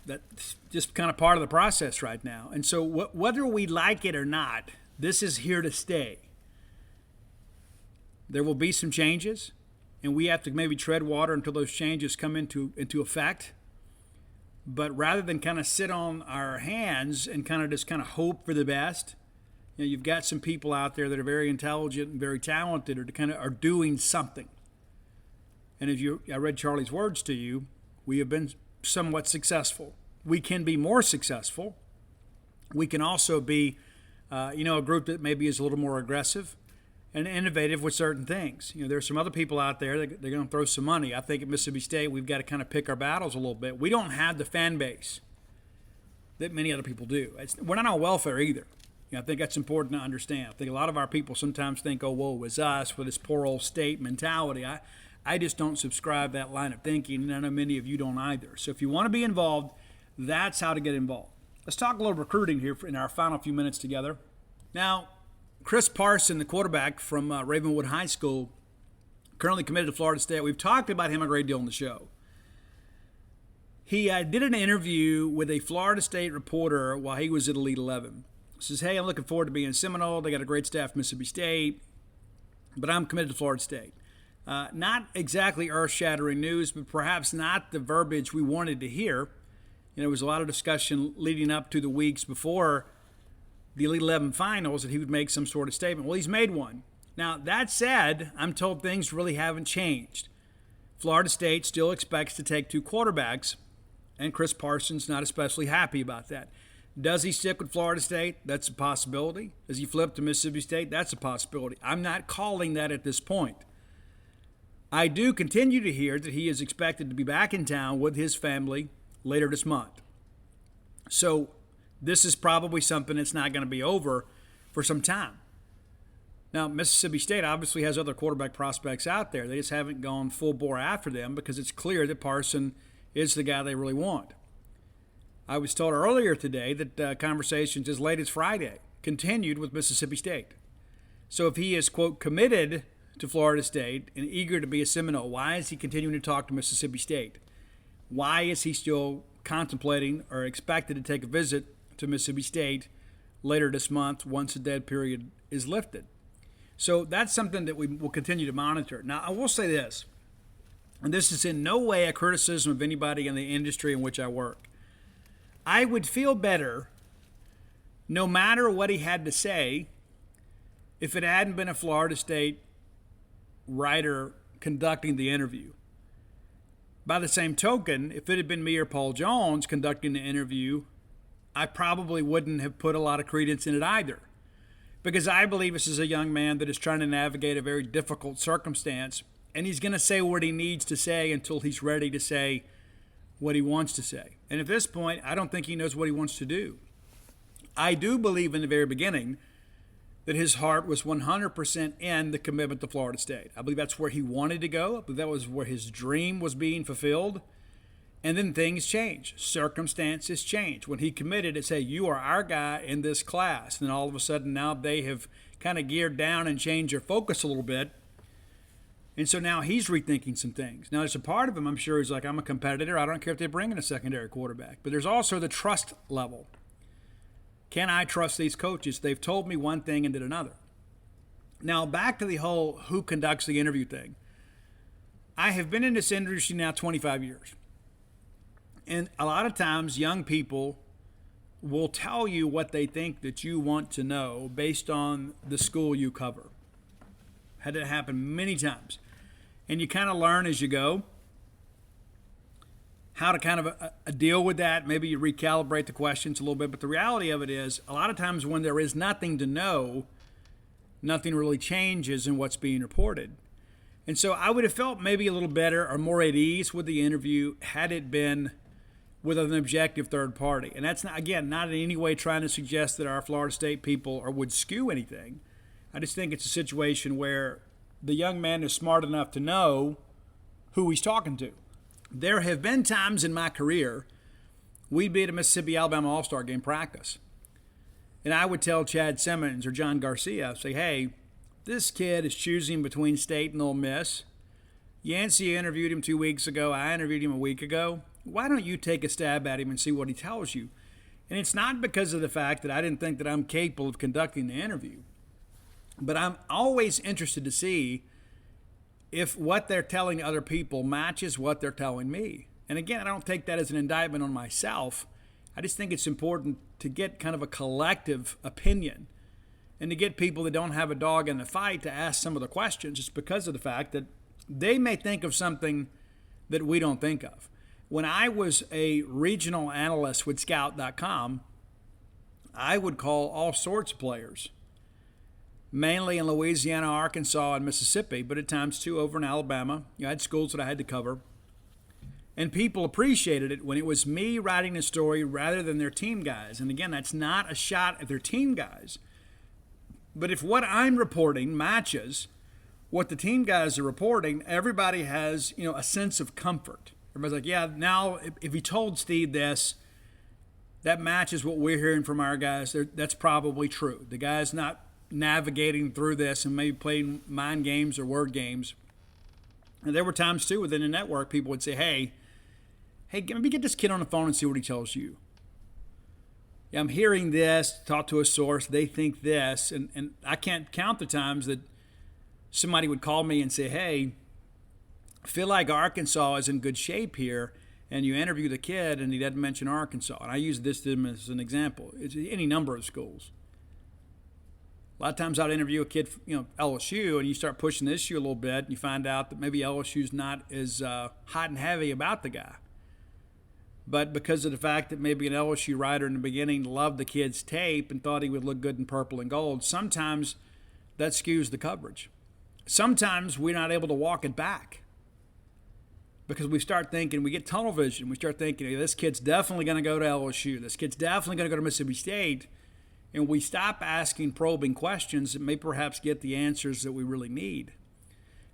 that's just kind of part of the process right now. And so whether we like it or not, this is here to stay. There will be some changes, and we have to maybe tread water until those changes come into effect. But rather than kind of sit on our hands and kind of hope for the best, you've got some people out there that are very intelligent and very talented or are doing something. And I read Charlie's words to you, we have been somewhat successful. We can be more successful. We can also be, a group that maybe is a little more aggressive and innovative with certain things. There's some other people out there that they're going to throw some money. I think at Mississippi State we've got to kind of pick our battles a little bit. We don't have the fan base that many other people do. We're not on welfare either. I think that's important to understand. I think a lot of our people sometimes think, oh, woe is us with this poor old state mentality. I just don't subscribe that line of thinking, and I know many of you don't either. So if you want to be involved, that's how to get involved. Let's talk a little recruiting here in our final few minutes together. Now, Chris Parson, the quarterback from Ravenwood High School, currently committed to Florida State. We've talked about him a great deal on the show. He did an interview with a Florida State reporter while he was at Elite 11. Says, hey, I'm looking forward to being Seminole. They got a great staff at Mississippi State, but I'm committed to Florida State. Not exactly earth-shattering news, but perhaps not the verbiage we wanted to hear. There was a lot of discussion leading up to the weeks before the Elite 11 finals that he would make some sort of statement. Well, he's made one. Now, that said, I'm told things really haven't changed. Florida State still expects to take 2 quarterbacks, and Chris Parson's not especially happy about that. Does he stick with Florida State? That's a possibility. Does he flip to Mississippi State? That's a possibility. I'm not calling that at this point. I do continue to hear that he is expected to be back in town with his family later this month. So this is probably something that's not going to be over for some time. Now, Mississippi State obviously has other quarterback prospects out there. They just haven't gone full bore after them because it's clear that Parson is the guy they really want. I was told earlier today that conversations as late as Friday continued with Mississippi State. So if he is, quote, committed to Florida State and eager to be a Seminole, why is he continuing to talk to Mississippi State? Why is he still contemplating or expected to take a visit to Mississippi State later this month once the dead period is lifted? So that's something that we will continue to monitor. Now, I will say this, and this is in no way a criticism of anybody in the industry in which I work. I would feel better, no matter what he had to say, if it hadn't been a Florida State writer conducting the interview. By the same token, if it had been me or Paul Jones conducting the interview, I probably wouldn't have put a lot of credence in it either. Because I believe this is a young man that is trying to navigate a very difficult circumstance, and he's going to say what he needs to say until he's ready to say what he wants to say. And at this point, I don't think he knows what he wants to do. I do believe in the very beginning that his heart was 100% in the commitment to Florida State. I believe that's where he wanted to go. I believe that was where his dream was being fulfilled. And then things change. Circumstances change. When he committed, it said, you are our guy in this class. And then all of a sudden now they have kind of geared down and changed their focus a little bit. And so now he's rethinking some things. Now there's a part of him, I'm sure, he's like, I'm a competitor. I don't care if they bring in a secondary quarterback. But there's also the trust level. Can I trust these coaches? They've told me one thing and did another. Now, back to the whole who conducts the interview thing. I have been in this industry now 25 years. And a lot of times young people will tell you what they think that you want to know based on the school you cover. Had that happen many times. And you kind of learn as you go how to kind of deal with that. Maybe you recalibrate the questions a little bit. But the reality of it is, a lot of times when there is nothing to know, nothing really changes in what's being reported. And so I would have felt maybe a little better or more at ease with the interview had it been with an objective third party. And that's, not, again, not in any way trying to suggest that our Florida State people would skew anything. I just think it's a situation where the young man is smart enough to know who he's talking to. There have been times in my career we'd be at a Mississippi-Alabama All-Star game practice. And I would tell Chad Simmons or John Garcia, say, hey, this kid is choosing between State and Ole Miss. Yancey interviewed him 2 weeks ago. I interviewed him a week ago. Why don't you take a stab at him and see what he tells you? And it's not because of the fact that I didn't think that I'm capable of conducting the interview. But I'm always interested to see if what they're telling other people matches what they're telling me. And again, I don't take that as an indictment on myself. I just think it's important to get kind of a collective opinion and to get people that don't have a dog in the fight to ask some of the questions just because of the fact that they may think of something that we don't think of. When I was a regional analyst with Scout.com, I would call all sorts of players, mainly in Louisiana, Arkansas, and Mississippi, but at times too over in Alabama. I had schools that I had to cover. And people appreciated it when it was me writing the story rather than their team guys. And again, that's not a shot at their team guys. But if what I'm reporting matches what the team guys are reporting, everybody has, a sense of comfort. Everybody's like, yeah, now if he told Steve this, that matches what we're hearing from our guys. That's probably true. The guy's not navigating through this and maybe playing mind games or word games. And there were times, too, within the network, people would say, hey, maybe get this kid on the phone and see what he tells you. I'm hearing this, talk to a source, they think this, and I can't count the times that somebody would call me and say, hey, I feel like Arkansas is in good shape here, and you interview the kid and he doesn't mention Arkansas. And I use this as an example. It's any number of schools. A lot of times I'd interview a kid, LSU, and you start pushing the issue a little bit, and you find out that maybe LSU's not as hot and heavy about the guy. But because of the fact that maybe an LSU writer in the beginning loved the kid's tape and thought he would look good in purple and gold, sometimes that skews the coverage. Sometimes we're not able to walk it back because we start thinking, we get tunnel vision. We start thinking, hey, this kid's definitely going to go to LSU. This kid's definitely going to go to Mississippi State. And we stop asking probing questions that may perhaps get the answers that we really need.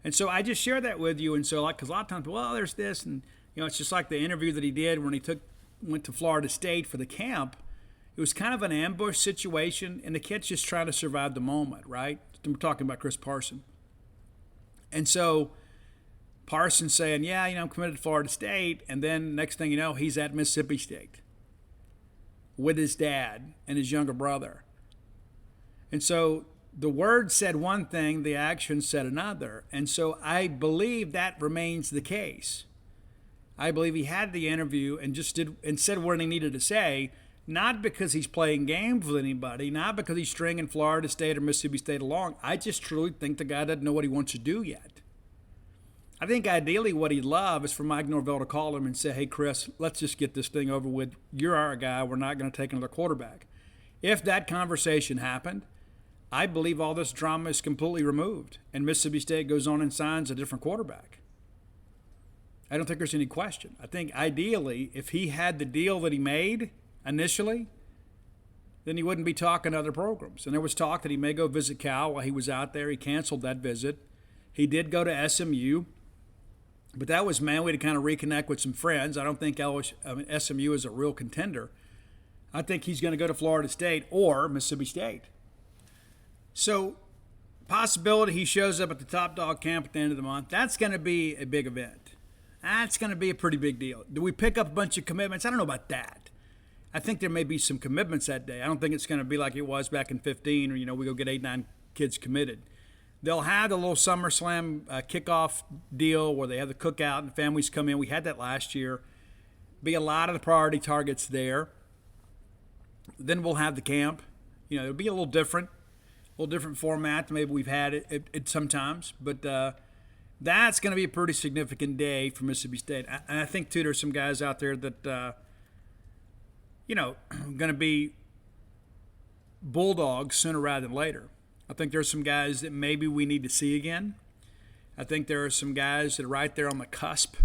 And so I just share that with you. And so, because a lot of times, well, there's this, and it's just like the interview that he did when he went to Florida State for the camp. It was kind of an ambush situation, and the kid's just trying to survive the moment, right? We're talking about Chris Parson. And so Parson saying, yeah, I'm committed to Florida State, and then next thing you know, he's at Mississippi State with his dad and his younger brother. And so the word said one thing, the action said another. And so I believe that remains the case. I believe he had the interview and just said what he needed to say, not because he's playing games with anybody, not because he's stringing Florida State or Mississippi State along. I just truly think the guy doesn't know what he wants to do yet. I think ideally what he'd love is for Mike Norvell to call him and say, hey, Chris, let's just get this thing over with. You're our guy. We're not going to take another quarterback. If that conversation happened, I believe all this drama is completely removed, and Mississippi State goes on and signs a different quarterback. I don't think there's any question. I think ideally, if he had the deal that he made initially, then he wouldn't be talking to other programs. And there was talk that he may go visit Cal while he was out there. He canceled that visit. He did go to SMU. But that was mainly to kind of reconnect with some friends. I don't think SMU is a real contender. I think he's going to go to Florida State or Mississippi State. So, possibility he shows up at the Top Dog camp at the end of the month. That's going to be a big event. That's going to be a pretty big deal. Do we pick up a bunch of commitments? I don't know about that. I think there may be some commitments that day. I don't think it's going to be like it was back in 15 or, we go get 8, 9 kids committed. They'll have the little SummerSlam kickoff deal where they have the cookout and families come in. We had that last year. Be a lot of the priority targets there. Then we'll have the camp. It'll be a little different format than maybe we've had it sometimes. But that's going to be a pretty significant day for Mississippi State. And I think, too, there's some guys out there that, going to be Bulldogs sooner rather than later. I think there's some guys that maybe we need to see again. I think there are some guys that are right there on the cusp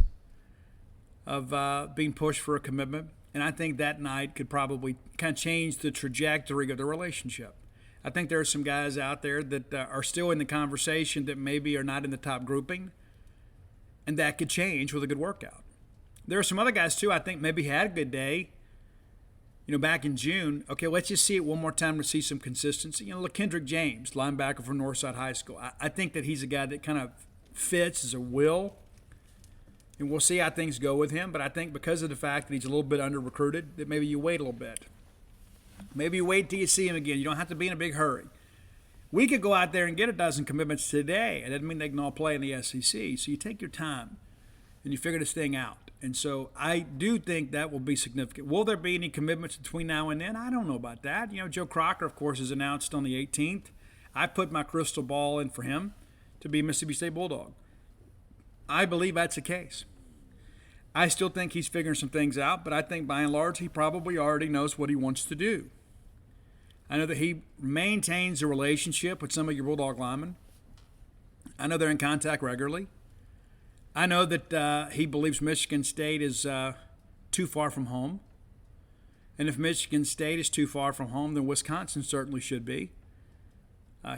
of being pushed for a commitment. And I think that night could probably kind of change the trajectory of the relationship. I think there are some guys out there that are still in the conversation that maybe are not in the top grouping. And that could change with a good workout. There are some other guys, too, I think maybe had a good day. Back in June, okay, let's just see it one more time to see some consistency. Look, Kendrick James, linebacker from Northside High School. I think that he's a guy that kind of fits as a will, and we'll see how things go with him. But I think because of the fact that he's a little bit under-recruited, that maybe you wait a little bit. Maybe you wait till you see him again. You don't have to be in a big hurry. We could go out there and get a dozen commitments today. It doesn't mean they can all play in the SEC. So you take your time, and you figure this thing out. And so I do think that will be significant. Will there be any commitments between now and then? I don't know about that. Joe Crocker, of course, is announced on the 18th. I put my crystal ball in for him to be a Mississippi State Bulldog. I believe that's the case. I still think he's figuring some things out, but I think by and large he probably already knows what he wants to do. I know that he maintains a relationship with some of your Bulldog linemen. I know they're in contact regularly. I know that he believes Michigan State is too far from home. And if Michigan State is too far from home, then Wisconsin certainly should be.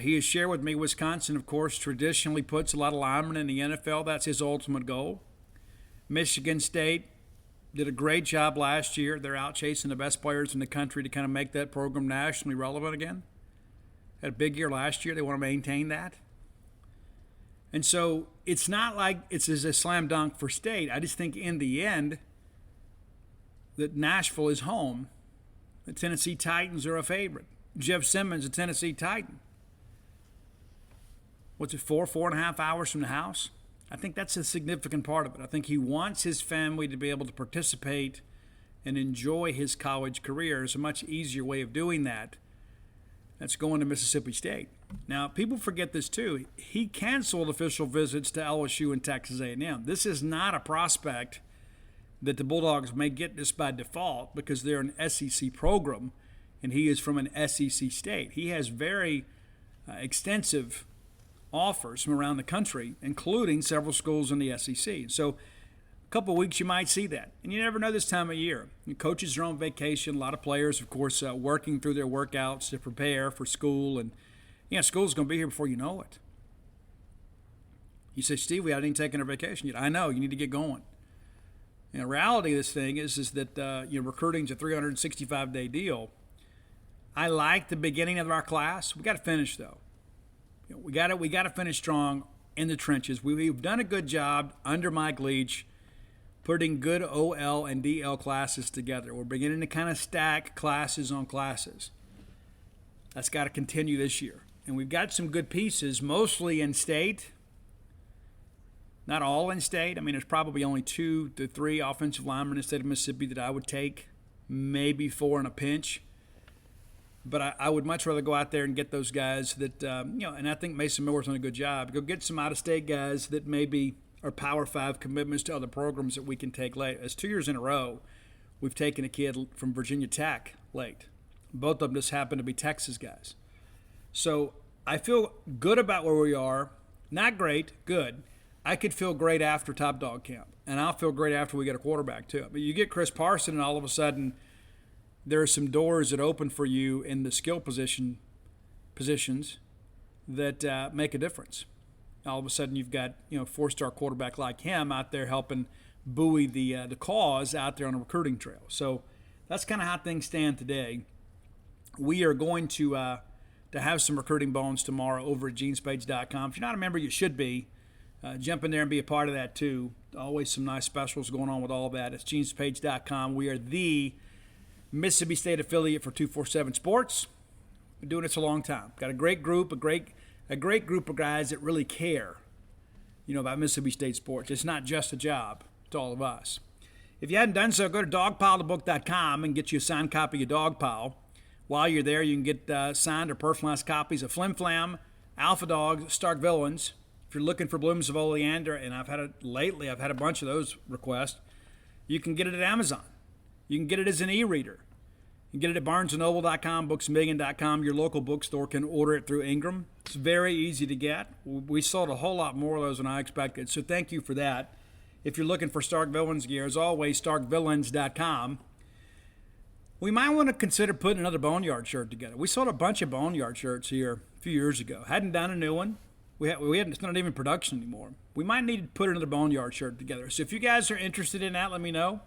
He has shared with me Wisconsin, of course, traditionally puts a lot of linemen in the NFL. That's his ultimate goal. Michigan State did a great job last year. They're out chasing the best players in the country to kind of make that program nationally relevant again. Had a big year last year. They want to maintain that. And so it's not like it's as a slam dunk for State. I just think in the end that Nashville is home. The Tennessee Titans are a favorite. Jeff Simmons, a Tennessee Titan. What's it, 4.5 hours from the house? I think that's a significant part of it. I think he wants his family to be able to participate and enjoy his college career. It's a much easier way of doing that. That's going to Mississippi State. Now, people forget this too. He canceled official visits to LSU and Texas A&M. This is not a prospect that the Bulldogs may get this by default because they're an SEC program and he is from an SEC state. He has very extensive offers from around the country, including several schools in the SEC. So a couple of weeks you might see that. And you never know this time of year. Coaches are on vacation. A lot of players, of course, working through their workouts to prepare for school. And, school's going to be here before you know it. You say, Steve, we haven't even taken our vacation yet. I know. You need to get going. And the reality of this thing is that recruiting's a 365-day deal. I like the beginning of our class. We got to finish, though. We got to finish strong in the trenches. We've done a good job under Mike Leach putting good OL and DL classes together. We're beginning to kind of stack classes on classes. That's got to continue this year. And we've got some good pieces, mostly in state. Not all in state. I mean, there's probably only 2 to 3 offensive linemen in the state of Mississippi that I would take, maybe 4 in a pinch. But I would much rather go out there and get those guys that, and I think Mason Miller's done a good job. Go get some out-of-state guys that maybe are Power 5 commitments to other programs that we can take late. It's 2 years in a row we've taken a kid from Virginia Tech late. Both of them just happen to be Texas guys. So I feel good about where we are. Not great, good. I could feel great after Top Dog Camp, and I'll feel great after we get a quarterback too. But you get Chris Parson, and all of a sudden there are some doors that open for you in the skill positions that make a difference. All of a sudden you've got 4-star quarterback like him out there helping buoy the cause out there on a recruiting trail. So that's kind of how things stand today. We are going to have some recruiting bones tomorrow over at genespage.com. If you're not a member, you should be. Jump in there and be a part of that too. Always some nice specials going on with all of that. It's genespage.com. We are the Mississippi State affiliate for 247 Sports. Been doing this a long time. Got a great group, a great group of guys that really care, about Mississippi State sports. It's not just a job to all of us. If you hadn't done so, go to dogpilethebook.com and get you a signed copy of Dogpile. While you're there, you can get signed or personalized copies of Flim Flam, Alpha Dogs, Stark Villains. If you're looking for Blooms of Oleander, and I've had a bunch of those requests, you can get it at Amazon. You can get it as an e-reader. You can get it at barnesandnoble.com, booksmillion.com. Your local bookstore can order it through Ingram. It's very easy to get. We sold a whole lot more of those than I expected, so thank you for that. If you're looking for Stark Villains gear, as always, starkvillains.com. We might want to consider putting another Boneyard shirt together. We sold a bunch of Boneyard shirts here a few years ago. Hadn't done a new one. We hadn't. It's not even production anymore. We might need to put another Boneyard shirt together. So if you guys are interested in that, let me know.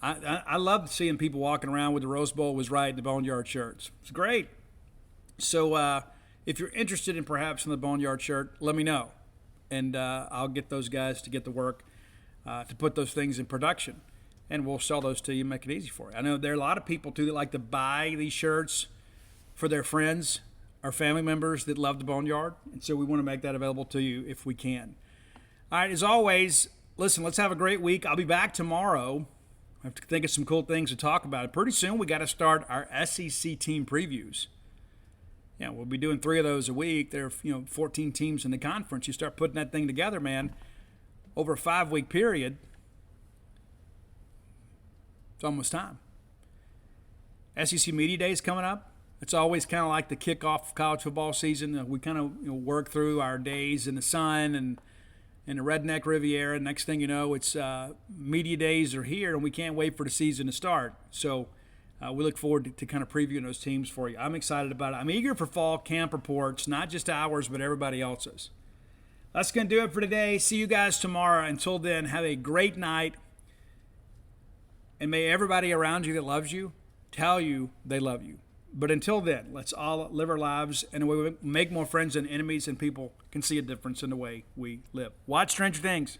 I love seeing people walking around with the Rose Bowl was right, the Boneyard shirts. It's great. So if you're interested in perhaps in the Boneyard shirt, let me know. And I'll get those guys to get the work to put those things in production. And we'll sell those to you and make it easy for you. I know there are a lot of people, too, that like to buy these shirts for their friends or family members that love the Boneyard. And so we want to make that available to you if we can. All right, as always, listen, let's have a great week. I'll be back tomorrow. I have to think of some cool things to talk about. Pretty soon we got to start our SEC team previews. Yeah, we'll be doing 3 of those a week. There are 14 teams in the conference. You start putting that thing together, man, over a 5-week period. It's almost time. SEC Media Day is coming up. It's always kind of like the kickoff of college football season. We kind of work through our days in the sun and in the Redneck Riviera. Next thing you know, it's media days are here, and we can't wait for the season to start. So we look forward to kind of previewing those teams for you. I'm excited about it. I'm eager for fall camp reports, not just ours, but everybody else's. That's going to do it for today. See you guys tomorrow. Until then, have a great night. And may everybody around you that loves you tell you they love you. But until then, let's all live our lives in a way we make more friends than enemies, and people can see a difference in the way we live. Watch Stranger Things.